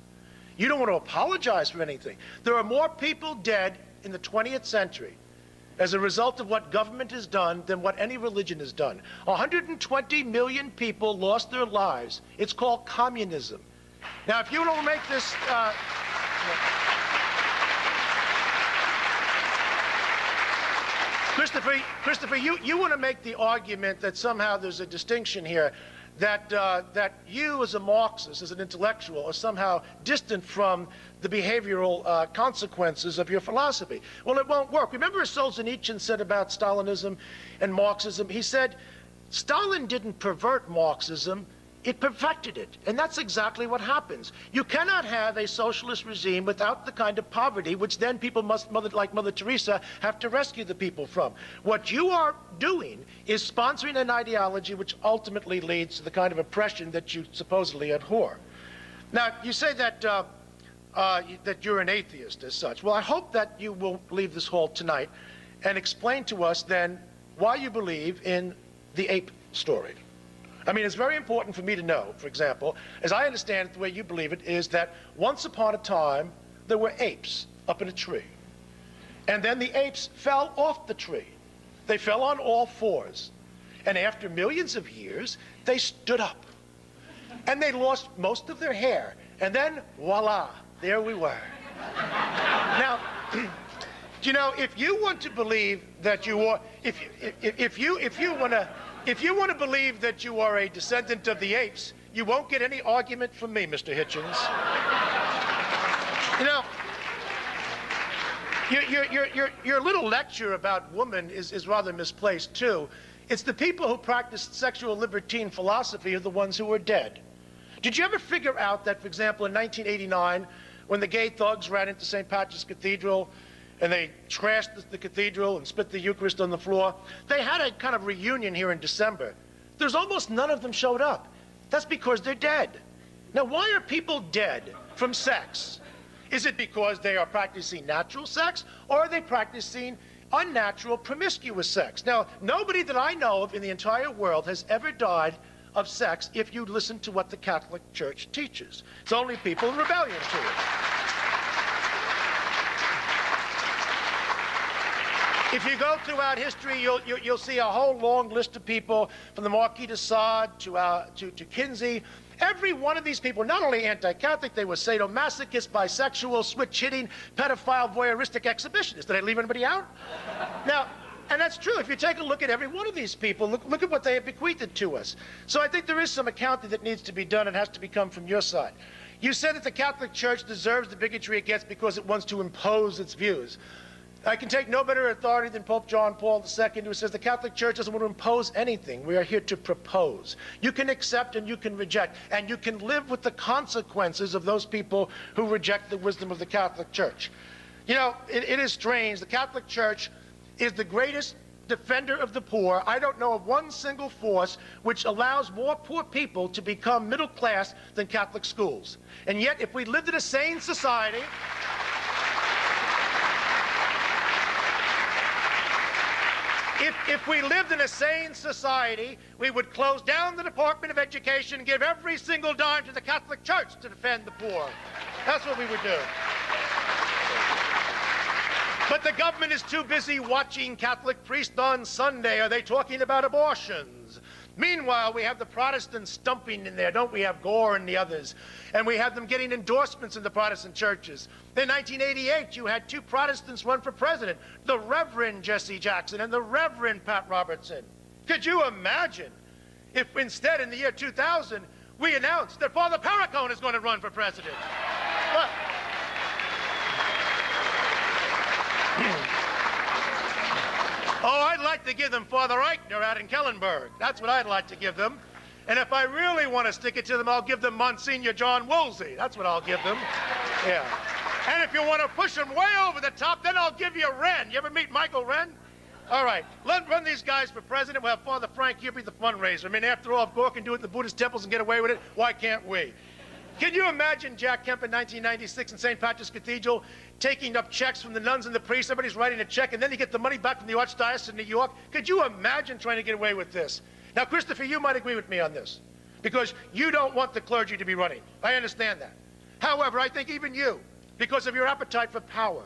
You don't want to apologize for anything. There are more people dead in the 20th century as a result of what government has done than what any religion has done. 120 million people lost their lives. It's called communism. Now, if you don't make this... Christopher, you want to make the argument that somehow there's a distinction here, that you as a Marxist, as an intellectual, are somehow distant from the behavioral consequences of your philosophy. Well, it won't work. Remember what Solzhenitsyn said about Stalinism and Marxism? He said, Stalin didn't pervert Marxism, it perfected it. And that's exactly what happens. You cannot have a socialist regime without the kind of poverty which then people must, like Mother Teresa, have to rescue the people from. What you are doing is sponsoring an ideology which ultimately leads to the kind of oppression that you supposedly abhor. Now, you say that that you're an atheist as such. Well, I hope that you will leave this hall tonight and explain to us then why you believe in the ape story. I mean, it's very important for me to know, for example, as I understand it, the way you believe it is that once upon a time, there were apes up in a tree. And then the apes fell off the tree. They fell on all fours. And after millions of years, they stood up. And they lost most of their hair. And then, voila, there we were. Now, if you want to believe that you are, if you want to believe that you are a descendant of the apes, you won't get any argument from me, Mr. Hitchens. Your little lecture about woman is rather misplaced, too. It's the people who practice sexual libertine philosophy are the ones who are dead. Did you ever figure out that, for example, in 1989, when the gay thugs ran into St. Patrick's Cathedral, and they trashed the cathedral and spit the Eucharist on the floor, they had a kind of reunion here in December. There's almost none of them showed up. That's because they're dead. Now, why are people dead from sex? Is it because they are practicing natural sex, or are they practicing unnatural, promiscuous sex? Now, nobody that I know of in the entire world has ever died of sex if you listen to what the Catholic Church teaches. It's only people in rebellion to it. If you go throughout history, you'll see a whole long list of people, from the Marquis de Sade to Kinsey. Every one of these people, not only anti-Catholic, they were sadomasochists, bisexual, switch-hitting, pedophile, voyeuristic exhibitionists. Did I leave anybody out? Now, and that's true. If you take a look at every one of these people, look at what they have bequeathed to us. So I think there is some accounting that needs to be done and has to come from your side. You said that the Catholic Church deserves the bigotry it gets because it wants to impose its views. I can take no better authority than Pope John Paul II, who says the Catholic Church doesn't want to impose anything. We are here to propose. You can accept and you can reject, and you can live with the consequences of those people who reject the wisdom of the Catholic Church. It is strange. The Catholic Church is the greatest defender of the poor. I don't know of one single force which allows more poor people to become middle class than Catholic schools. And yet, if we lived in a sane society... If we lived in a sane society, we would close down the Department of Education and give every single dime to the Catholic Church to defend the poor. That's what we would do. But the government is too busy watching Catholic priests on Sunday. Are they talking about abortions? Meanwhile, we have the Protestants stumping in there, don't we? Have Gore and the others. And we have them getting endorsements in the Protestant churches. In 1988, you had two Protestants run for president, the Reverend Jesse Jackson and the Reverend Pat Robertson. Could you imagine if instead, in the year 2000, we announced that Father Perricone is going to run for president? Well, oh, I'd like to give them Father Eichner out in Kellenberg. That's what I'd like to give them. And if I really want to stick it to them, I'll give them Monsignor John Woolsey. That's what I'll give them. Yeah. And if you want to push them way over the top, then I'll give you Wren. You ever meet Michael Wren? All right, run these guys for president. We'll have Father Frank here be the fundraiser. I mean, after all, if Gore can do it in the Buddhist temples and get away with it, why can't we? Can you imagine Jack Kemp in 1996 in St. Patrick's Cathedral taking up checks from the nuns and the priests? Everybody's writing a check, and then you get the money back from the Archdiocese of New York. Could you imagine trying to get away with this? Now, Christopher, you might agree with me on this, because you don't want the clergy to be running. I understand that. However, I think even you, because of your appetite for power,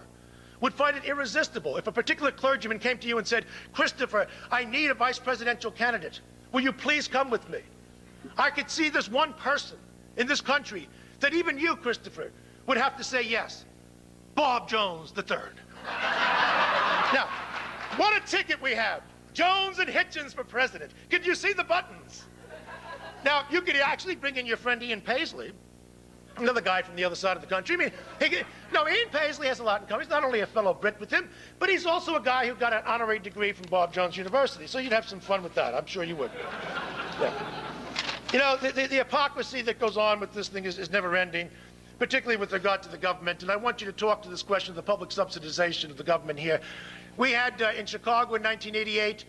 would find it irresistible if a particular clergyman came to you and said, Christopher, I need a vice presidential candidate. Will you please come with me? I could see this one person in this country that even you, Christopher, would have to say yes. Bob Jones III. Now, what a ticket we have. Jones and Hitchens for president. Could you see the buttons? Now, you could actually bring in your friend Ian Paisley, another guy from the other side of the country. I mean, Ian Paisley has a lot in common. He's not only a fellow Brit with him, but he's also a guy who got an honorary degree from Bob Jones University. So you'd have some fun with that. I'm sure you would. Yeah. You know, the hypocrisy that goes on with this thing is never ending, particularly with regard to the government. And I want you to talk to this question of the public subsidization of the government here. We had in Chicago in 1988,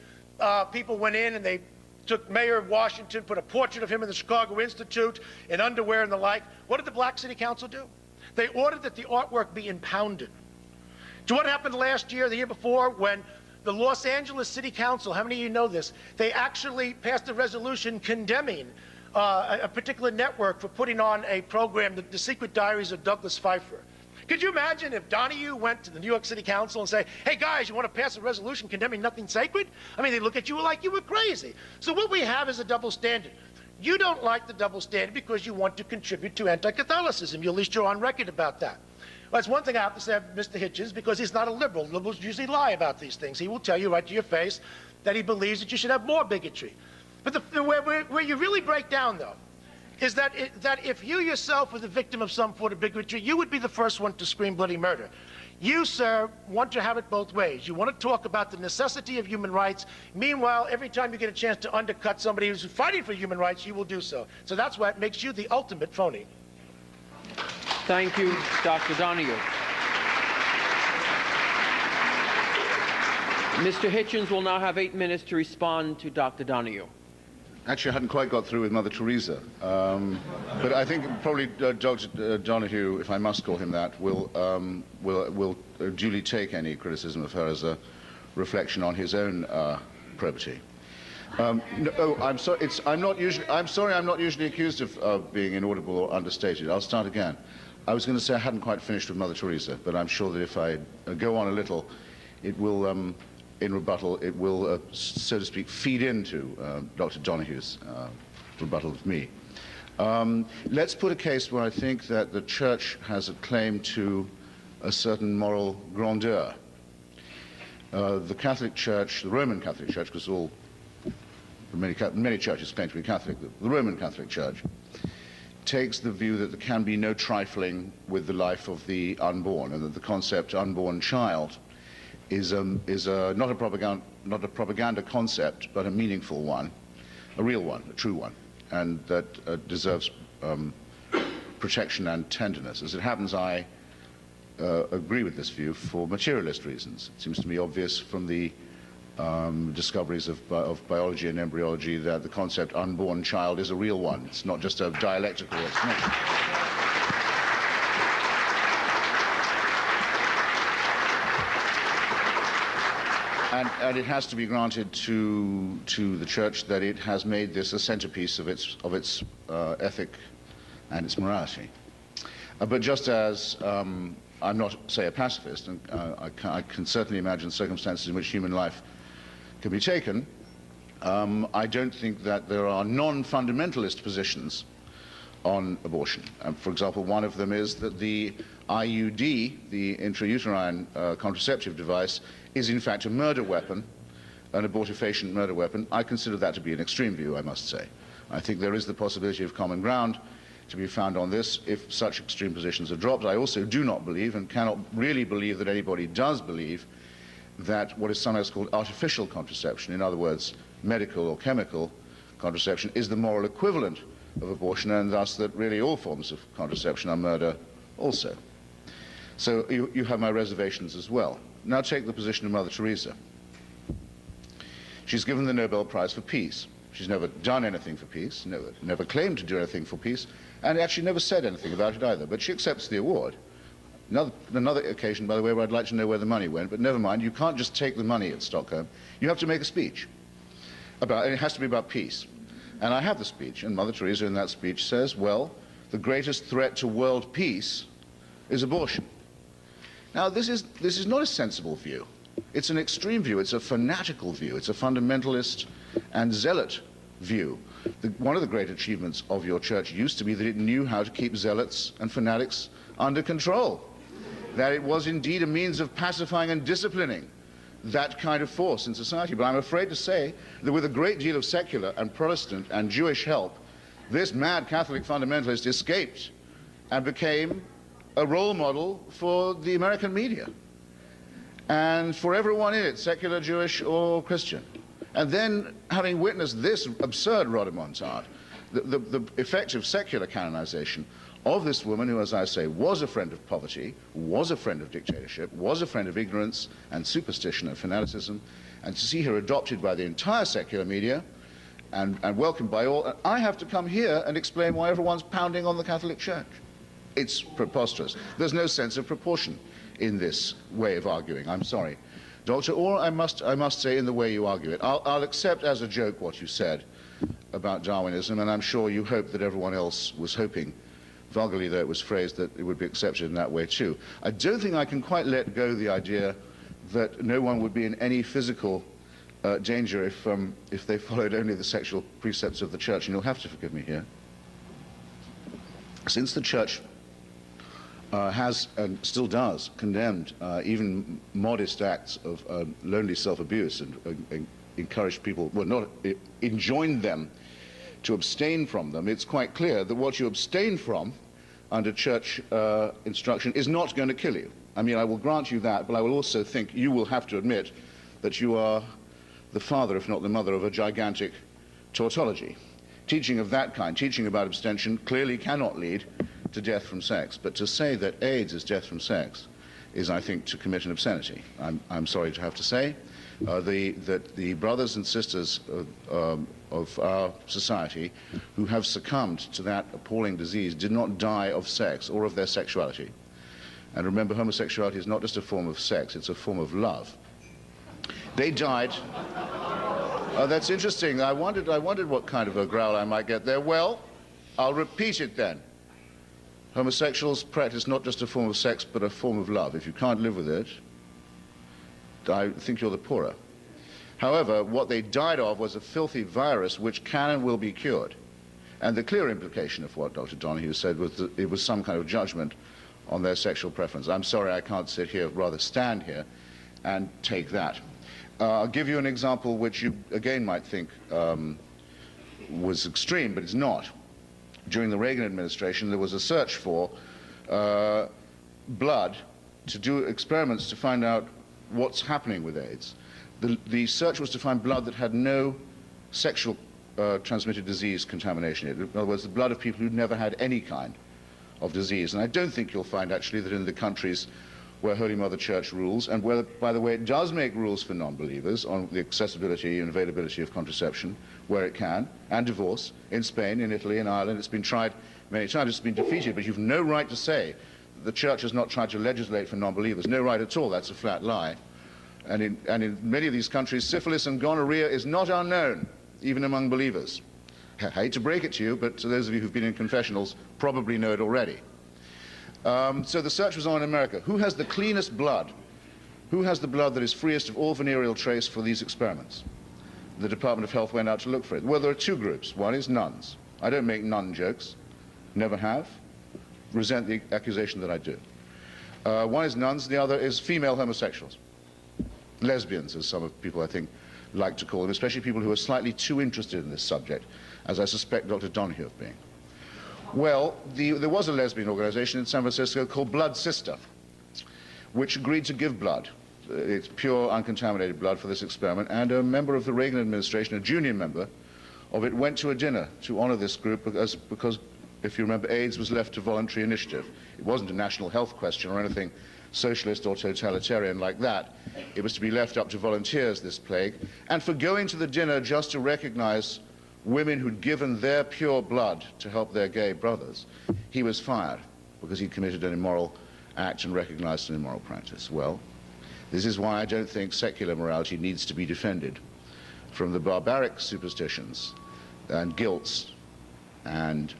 people went in and they took Mayor of Washington, put a portrait of him in the Chicago Institute, in underwear and the like. What did the Black City Council do? They ordered that the artwork be impounded. So what happened last year, the year before, when the Los Angeles City Council, how many of you know this, they actually passed a resolution condemning a particular network for putting on a program, The Secret Diaries of Douglas Pfeiffer. Could you imagine if Donohue went to the New York City Council and say, hey guys, you want to pass a resolution condemning nothing sacred? I mean, they look at you like you were crazy. So what we have is a double standard. You don't like the double standard because you want to contribute to anti-Catholicism. At least you're on record about that. Well, that's one thing I have to say of Mr. Hitchens, because he's not a liberal. Liberals usually lie about these things. He will tell you right to your face that he believes that you should have more bigotry. But where you really break down, though, is that if you yourself were the victim of some sort of bigotry, you would be the first one to scream bloody murder. You, sir, want to have it both ways. You want to talk about the necessity of human rights. Meanwhile, every time you get a chance to undercut somebody who's fighting for human rights, you will do so. So that's what makes you the ultimate phony. Thank you, Dr. Donohue. Mr. Hitchens will now have 8 minutes to respond to Dr. Donohue. Actually, I hadn't quite got through with Mother Teresa, but I think probably Dr. Donohue, if I must call him that, will duly take any criticism of her as a reflection on his own probity. No, I'm sorry. I'm sorry. I'm not usually accused of being inaudible or understated. I'll start again. I was going to say I hadn't quite finished with Mother Teresa, but I'm sure that if I go on a little, it will. In rebuttal, it will, so to speak, feed into Dr. Donohue's rebuttal of me. Let's put a case where I think that the Church has a claim to a certain moral grandeur. The Catholic Church, the Roman Catholic Church, because many churches claim to be Catholic, the Roman Catholic Church takes the view that there can be no trifling with the life of the unborn, and that the concept unborn child is not a propaganda concept, but a meaningful one, a real one, a true one, and that deserves protection and tenderness. As it happens, I agree with this view for materialist reasons. It seems to me obvious from the discoveries of biology and embryology that the concept unborn child is a real one. It's not just a dialectical explanation. And it has to be granted to the Church that it has made this a centerpiece of its ethic and its morality. But just as I'm not, say, a pacifist, and I can certainly imagine circumstances in which human life can be taken, I don't think that there are non-fundamentalist positions on abortion. For example, one of them is that the IUD, the intrauterine contraceptive device, is in fact a murder weapon, an abortifacient murder weapon. I consider that to be an extreme view, I must say. I think there is the possibility of common ground to be found on this if such extreme positions are dropped. I also do not believe, and cannot really believe that anybody does believe, that what is sometimes called artificial contraception, in other words, medical or chemical contraception, is the moral equivalent of abortion, and thus that really all forms of contraception are murder also. So you have my reservations as well. Now take the position of Mother Teresa. She's given the Nobel Prize for Peace. She's never done anything for peace, never claimed to do anything for peace, and actually never said anything about it either. But she accepts the award. Another occasion, by the way, where I'd like to know where the money went, but never mind. You can't just take the money at Stockholm. You have to make a speech. And it has to be about peace. And I have the speech, and Mother Teresa in that speech says, well, the greatest threat to world peace is abortion. Now, this is not a sensible view. It's an extreme view. It's a fanatical view. It's a fundamentalist and zealot view. One of the great achievements of your church used to be that it knew how to keep zealots and fanatics under control, that it was indeed a means of pacifying and disciplining that kind of force in society. But I'm afraid to say that with a great deal of secular and Protestant and Jewish help, this mad Catholic fundamentalist escaped and became a role model for the American media and for everyone in it, secular, Jewish, or Christian. And then, having witnessed this absurd rodomontade, the effective secular canonization of this woman who, as I say, was a friend of poverty, was a friend of dictatorship, was a friend of ignorance and superstition and fanaticism, and to see her adopted by the entire secular media and welcomed by all, and I have to come here and explain why everyone's pounding on the Catholic Church. It's preposterous. There's no sense of proportion in this way of arguing. I'm sorry, Doctor, or I must say in the way you argue it. I'll accept as a joke what you said about Darwinism, and I'm sure you hope that everyone else was hoping, vulgarly though it was phrased, that it would be accepted in that way too. I don't think I can quite let go the idea that no one would be in any physical danger if they followed only the sexual precepts of the Church, and you'll have to forgive me here. Since the Church has and still does condemned even modest acts of lonely self-abuse and encouraged people, well, not enjoined them to abstain from them, it's quite clear that what you abstain from under church instruction is not going to kill you. I mean, I will grant you that, but I will also think you will have to admit that you are the father, if not the mother, of a gigantic tautology. Teaching of that kind, teaching about abstention, clearly cannot lead to death from sex. But to say that AIDS is death from sex is, I think, to commit an obscenity. I'm sorry to have to say that the brothers and sisters of our society who have succumbed to that appalling disease did not die of sex or of their sexuality. And remember, homosexuality is not just a form of sex, it's a form of love. They died. That's interesting. I wondered what kind of a growl I might get there. Well, I'll repeat it then. Homosexuals practice not just a form of sex, but a form of love. If you can't live with it, I think you're the poorer. However, what they died of was a filthy virus which can and will be cured. And the clear implication of what Dr. Donohue said was that it was some kind of judgment on their sexual preference. I'm sorry I can't sit here, rather stand here, and take that. I'll give you an example which you, again, might think was extreme, but it's not. During the Reagan administration, there was a search for blood to do experiments to find out what's happening with AIDS. The search was to find blood that had no sexual transmitted disease contamination in it. In other words, the blood of people who'd never had any kind of disease. And I don't think you'll find, actually, that in the countries where Holy Mother Church rules, and where, by the way, it does make rules for non-believers on the accessibility and availability of contraception, where it can, and divorce, in Spain, in Italy, in Ireland. It's been tried many times, it's been defeated, but you've no right to say the Church has not tried to legislate for non-believers. No right at all, that's a flat lie. And in many of these countries, syphilis and gonorrhea is not unknown, even among believers. I hate to break it to you, but to those of you who've been in confessionals probably know it already. So the search was on in America. Who has the cleanest blood? Who has the blood that is freest of all venereal trace for these experiments? The Department of Health went out to look for it. Well, there are two groups. One is nuns. I don't make nun jokes. Never have. Resent the accusation that I do. One is nuns. The other is female homosexuals. Lesbians, as some people, I think, like to call them, especially people who are slightly too interested in this subject, as I suspect Dr. Donohue of being. Well, there was a lesbian organization in San Francisco called Blood Sister, which agreed to give blood. It's pure, uncontaminated blood for this experiment, and a member of the Reagan administration, a junior member of it, went to a dinner to honor this group because if you remember, AIDS was left to voluntary initiative. It wasn't a national health question or anything socialist or totalitarian like that. It was to be left up to volunteers, this plague. And for going to the dinner just to recognize women who'd given their pure blood to help their gay brothers, he was fired because he'd committed an immoral act and recognized an immoral practice. Well, this is why I don't think secular morality needs to be defended from the barbaric superstitions and guilts and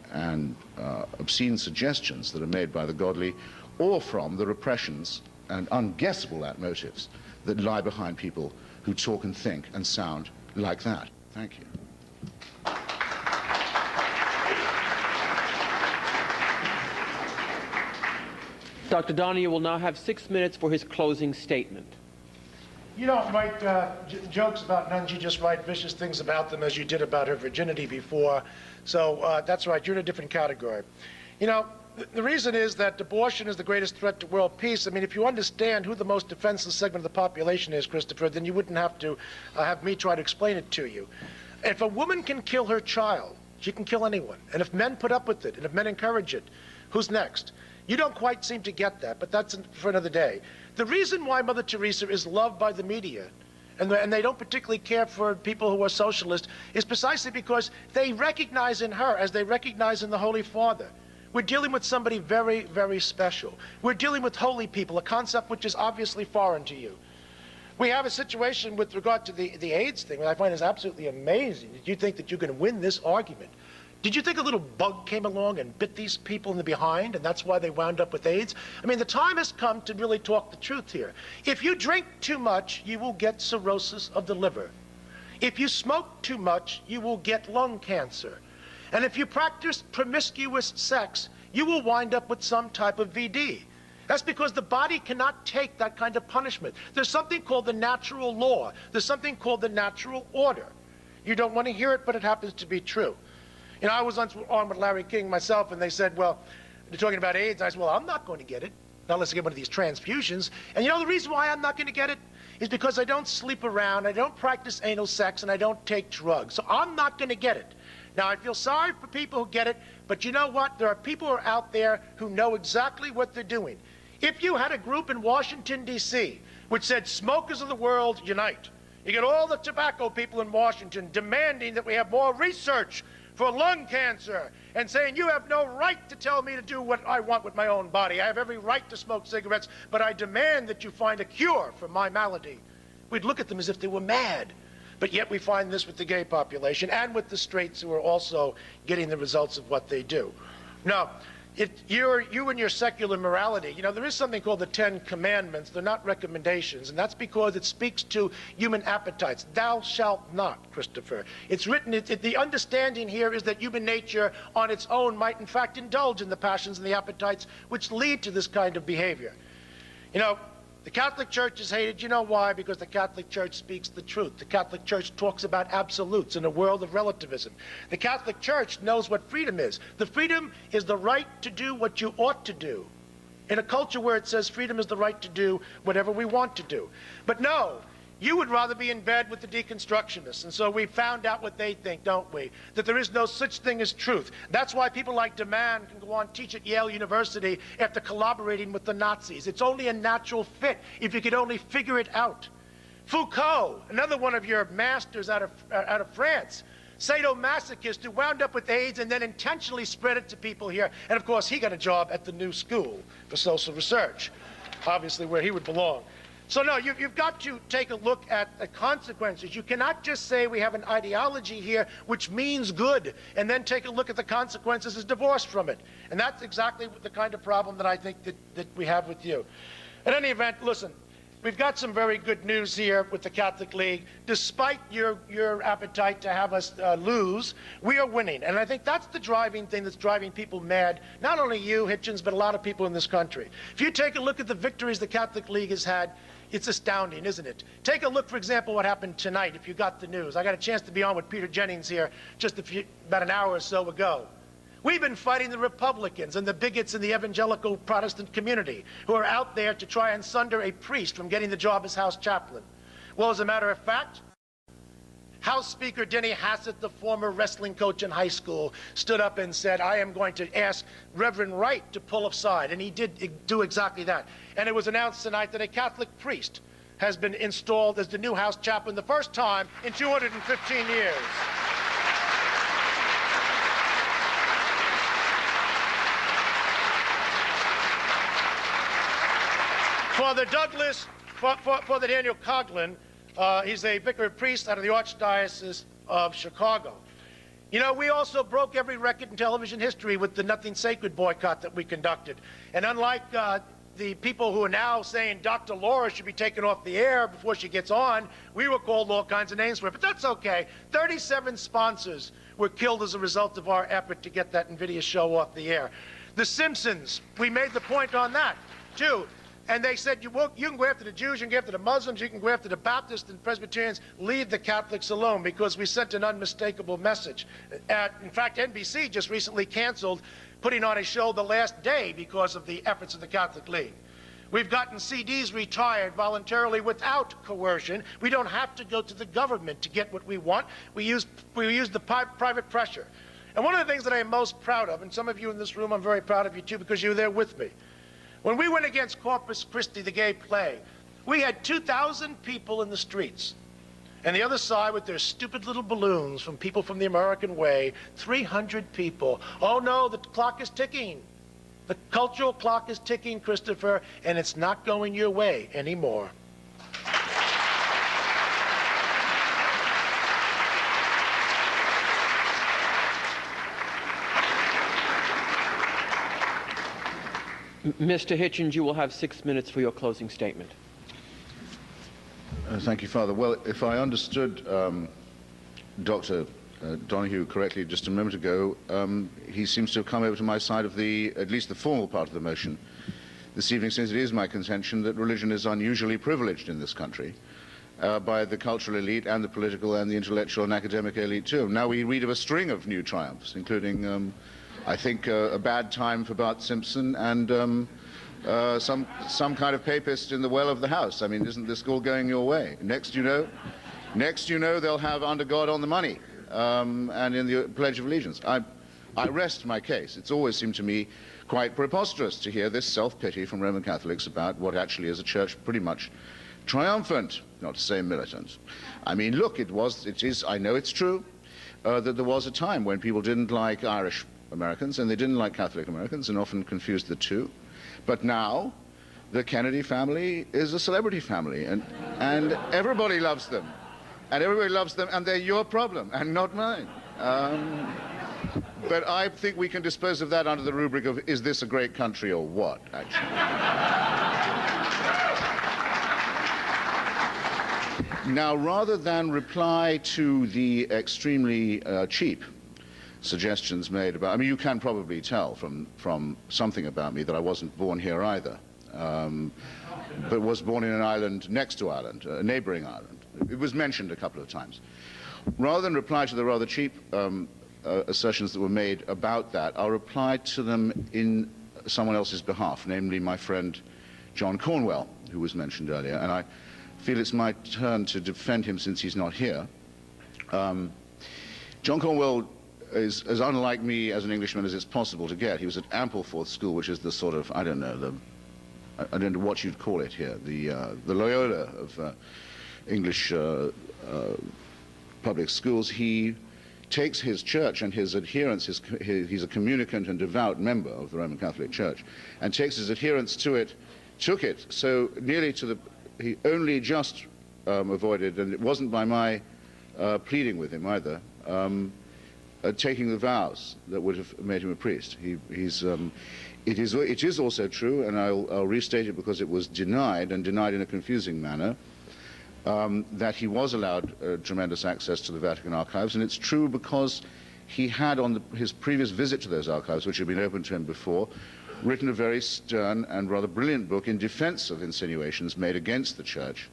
obscene suggestions that are made by the godly, or from the repressions and unguessable motives that lie behind people who talk and think and sound like that. Thank you. Dr. Donohue will now have 6 minutes for his closing statement. You don't write jokes about nuns, you just write vicious things about them as you did about her virginity before. So that's right, you're in a different category. You know, the reason is that abortion is the greatest threat to world peace. I mean, if you understand who the most defenseless segment of the population is, Christopher, then you wouldn't have to have me try to explain it to you. If a woman can kill her child, she can kill anyone. And if men put up with it, and if men encourage it, who's next? You don't quite seem to get that, but that's for another day. The reason why Mother Teresa is loved by the media, and they don't particularly care for people who are socialist, is precisely because they recognize in her, as they recognize in the Holy Father, we're dealing with somebody very, very special. We're dealing with holy people, a concept which is obviously foreign to you. We have a situation with regard to the AIDS thing that I find is absolutely amazing. Did you think that you can win this argument? Did you think a little bug came along and bit these people in the behind, and that's why they wound up with AIDS? I mean, the time has come to really talk the truth here. If you drink too much, you will get cirrhosis of the liver. If you smoke too much, you will get lung cancer. And if you practice promiscuous sex, you will wind up with some type of VD. That's because the body cannot take that kind of punishment. There's something called the natural law. There's something called the natural order. You don't want to hear it, but it happens to be true. You know, I was on with Larry King myself, and they said, well, they're talking about AIDS. And I said, well, I'm not going to get it, not unless I get one of these transfusions. And you know the reason why I'm not going to get it is because I don't sleep around, I don't practice anal sex, and I don't take drugs. So I'm not going to get it. Now, I feel sorry for people who get it, but you know what? There are people who are out there who know exactly what they're doing. If you had a group in Washington, D.C., which said, smokers of the world, unite. You get all the tobacco people in Washington demanding that we have more research for lung cancer and saying, you have no right to tell me to do what I want with my own body. I have every right to smoke cigarettes, but I demand that you find a cure for my malady. We'd look at them as if they were mad. But yet we find this with the gay population and with the straights who are also getting the results of what they do. Now, you and your secular morality, you know, there is something called the 10 Commandments. They're not recommendations, and that's because it speaks to human appetites. Thou shalt not, Christopher. It's written, the understanding here is that human nature on its own might in fact indulge in the passions and the appetites which lead to this kind of behavior. You know, the Catholic Church is hated. You know why? Because the Catholic Church speaks the truth. The Catholic Church talks about absolutes in a world of relativism. The Catholic Church knows what freedom is. The freedom is the right to do what you ought to do. In a culture where it says freedom is the right to do whatever we want to do. But no, you would rather be in bed with the deconstructionists. And so we found out what they think, don't we? That there is no such thing as truth. That's why people like DeMann can go on teach at Yale University after collaborating with the Nazis. It's only a natural fit if you could only figure it out. Foucault, another one of your masters out of France, sadomasochist who wound up with AIDS and then intentionally spread it to people here. And of course, he got a job at the New School for Social Research, obviously where he would belong. So no, you've got to take a look at the consequences. You cannot just say we have an ideology here which means good and then take a look at the consequences as divorced from it. And that's exactly the kind of problem that I think that we have with you. In any event, listen, we've got some very good news here with the Catholic League. Despite your appetite to have us lose, we are winning. And I think that's the driving thing that's driving people mad. Not only you, Hitchens, but a lot of people in this country. If you take a look at the victories the Catholic League has had, it's astounding, isn't it? Take a look, for example, what happened tonight, if you got the news. I got a chance to be on with Peter Jennings here just about an hour or so ago. We've been fighting the Republicans and the bigots in the evangelical Protestant community who are out there to try and sunder a priest from getting the job as house chaplain. Well, as a matter of fact, House Speaker Denny Hassett, the former wrestling coach in high school, stood up and said, I am going to ask Reverend Wright to pull aside. And he did do exactly that. And it was announced tonight that a Catholic priest has been installed as the new House chaplain, the first time in 215 years. Father Douglas, Father Daniel Coughlin, he's a vicar of priest out of the Archdiocese of Chicago. You know, we also broke every record in television history with the Nothing Sacred boycott that we conducted. And unlike the people who are now saying Dr. Laura should be taken off the air before she gets on, we were called all kinds of names for it. But that's okay. 37 sponsors were killed as a result of our effort to get that invidious show off the air. The Simpsons, we made the point on that, too. And they said, you can go after the Jews, you can go after the Muslims, you can go after the Baptists and Presbyterians, leave the Catholics alone, because we sent an unmistakable message. In fact, NBC just recently canceled putting on a show The Last Day because of the efforts of the Catholic League. We've gotten CDs retired voluntarily without coercion. We don't have to go to the government to get what we want. We use the private pressure. And one of the things that I am most proud of, and some of you in this room, I'm very proud of you too, because you were there with me. When we went against Corpus Christi, the gay plague, we had 2,000 people in the streets. And the other side, with their stupid little balloons from people from the American way, 300 people. Oh no, the clock is ticking. The cultural clock is ticking, Christopher, and it's not going your way anymore. Mr. Hitchens, you will have 6 minutes for your closing statement. Thank you, Father. Well, if I understood Dr. Donohue correctly just a moment ago, he seems to have come over to my side of at least the formal part of the motion this evening, since it is my contention that religion is unusually privileged in this country by the cultural elite and the political and the intellectual and academic elite too. Now we read of a string of new triumphs, including I think a bad time for Bart Simpson and some kind of papist in the well of the House. I mean, isn't this all going your way? Next you know, they'll have Under God on the Money and in the Pledge of Allegiance. I rest my case. It's always seemed to me quite preposterous to hear this self-pity from Roman Catholics about what actually is a church pretty much triumphant, not to say militant. I mean, look, it is, I know it's true that there was a time when people didn't like Irish Americans and they didn't like Catholic Americans and often confused the two. But now the Kennedy family is a celebrity family and everybody loves them. And everybody loves them and they're your problem and not mine. But I think we can dispose of that under the rubric of, is this a great country or what, actually? Now, rather than reply to the extremely cheap suggestions made about, I mean, you can probably tell from something about me that I wasn't born here either, but was born in an island next to Ireland, a neighboring island. It was mentioned a couple of times. Rather than reply to the rather cheap assertions that were made about that, I'll reply to them in someone else's behalf, namely my friend John Cornwell, who was mentioned earlier, and I feel it's my turn to defend him since he's not here. John Cornwell is as unlike me as an Englishman as it's possible to get. He was at Ampleforth School, which is the sort of, I don't know what you'd call it here, the Loyola of English public schools. He takes his church and his adherents, he's a communicant and devout member of the Roman Catholic Church, and takes his adherents to it, took it so nearly to he only just avoided, and it wasn't by my pleading with him either, taking the vows that would have made him a priest. It is also true, and I'll restate it because it was denied, and denied in a confusing manner, that he was allowed tremendous access to the Vatican archives, and it's true because he had, on his previous visit to those archives, which had been open to him before, written a very stern and rather brilliant book in defense of insinuations made against the Church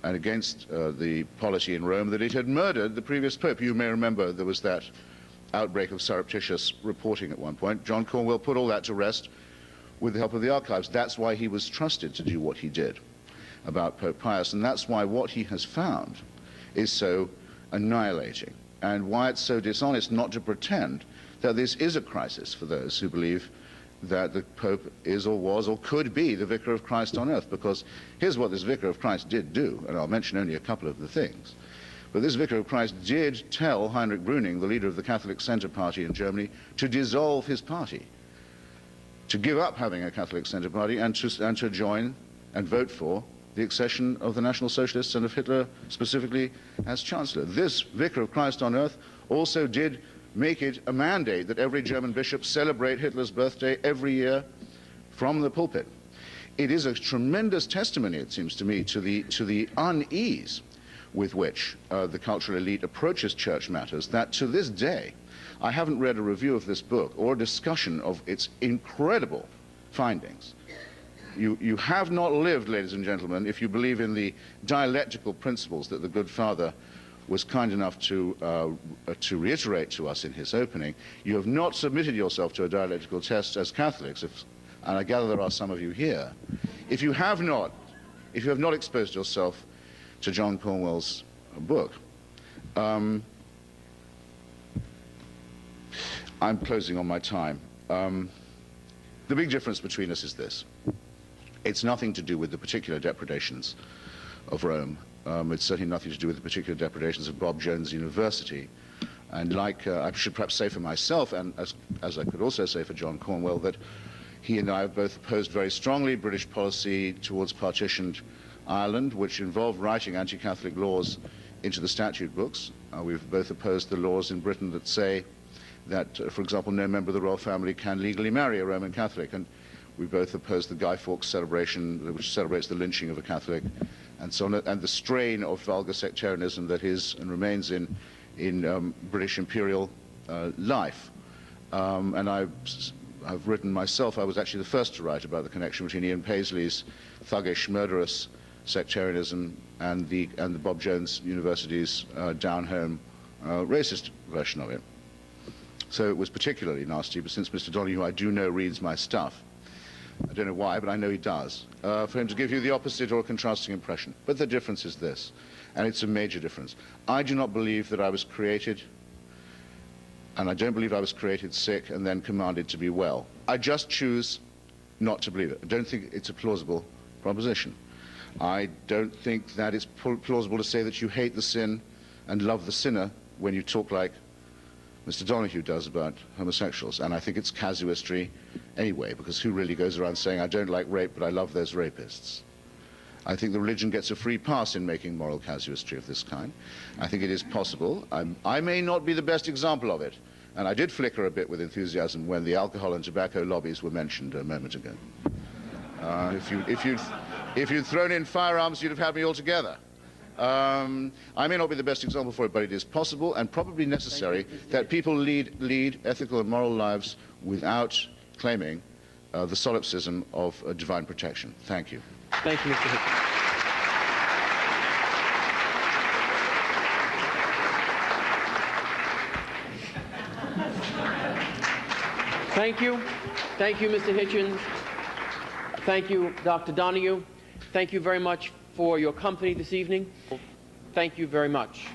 and against the polity in Rome that it had murdered the previous Pope. You may remember there was that outbreak of surreptitious reporting at one point. John Cornwell put all that to rest with the help of the archives. That's why he was trusted to do what he did about Pope Pius, and that's why what he has found is so annihilating, and why it's so dishonest not to pretend that this is a crisis for those who believe that the Pope is or was or could be the Vicar of Christ on earth. Because here's what this Vicar of Christ did do, and I'll mention only a couple of the things. But this Vicar of Christ did tell Heinrich Brüning, the leader of the Catholic Centre Party in Germany, to dissolve his party, to give up having a Catholic Centre Party and to join and vote for the accession of the National Socialists and of Hitler specifically as Chancellor. This Vicar of Christ on earth also did make it a mandate that every German bishop celebrate Hitler's birthday every year from the pulpit. It is a tremendous testimony, it seems to me, to the unease with which the cultural elite approaches church matters, that to this day, I haven't read a review of this book or a discussion of its incredible findings. You have not lived, ladies and gentlemen, if you believe in the dialectical principles that the good father was kind enough to reiterate to us in his opening. You have not submitted yourself to a dialectical test as Catholics, and I gather there are some of you here. If you have not exposed yourself to John Cornwell's book, I'm closing on my time. The big difference between us is this. It's nothing to do with the particular depredations of Rome. It's certainly nothing to do with the particular depredations of Bob Jones University. And like I should perhaps say for myself, and as I could also say for John Cornwell, that he and I have both opposed very strongly British policy towards partitioned Ireland, which involved writing anti-Catholic laws into the statute books. We've both opposed the laws in Britain that say that, for example, no member of the royal family can legally marry a Roman Catholic. And we both opposed the Guy Fawkes celebration, which celebrates the lynching of a Catholic, and so on, and the strain of vulgar sectarianism that is and remains in British imperial life. And I've written myself, I was actually the first to write about the connection between Ian Paisley's thuggish, murderous sectarianism and the Bob Jones University's down-home racist version of it. So it was particularly nasty, but since Mr. Donohue, I do know, reads my stuff, I don't know why, but I know he does, for him to give you the opposite or a contrasting impression. But the difference is this, and it's a major difference. I do not believe that I was created, and I don't believe I was created sick and then commanded to be well. I just choose not to believe it. I don't think it's a plausible proposition. I don't think that it's plausible to say that you hate the sin and love the sinner when you talk like Mr. Donohue does about homosexuals. And I think it's casuistry anyway, because who really goes around saying, I don't like rape, but I love those rapists? I think the religion gets a free pass in making moral casuistry of this kind. I think it is possible. I may not be the best example of it, and I did flicker a bit with enthusiasm when the alcohol and tobacco lobbies were mentioned a moment ago. If you'd thrown in firearms, you'd have had me altogether. I may not be the best example for it, but it is possible and probably necessary that people lead ethical and moral lives without claiming the solipsism of divine protection. Thank you. Thank you, Mr. Hitchens. Thank you. Thank you, Mr. Hitchens. Thank you, Dr. Donohue. Thank you very much for your company this evening. Thank you very much.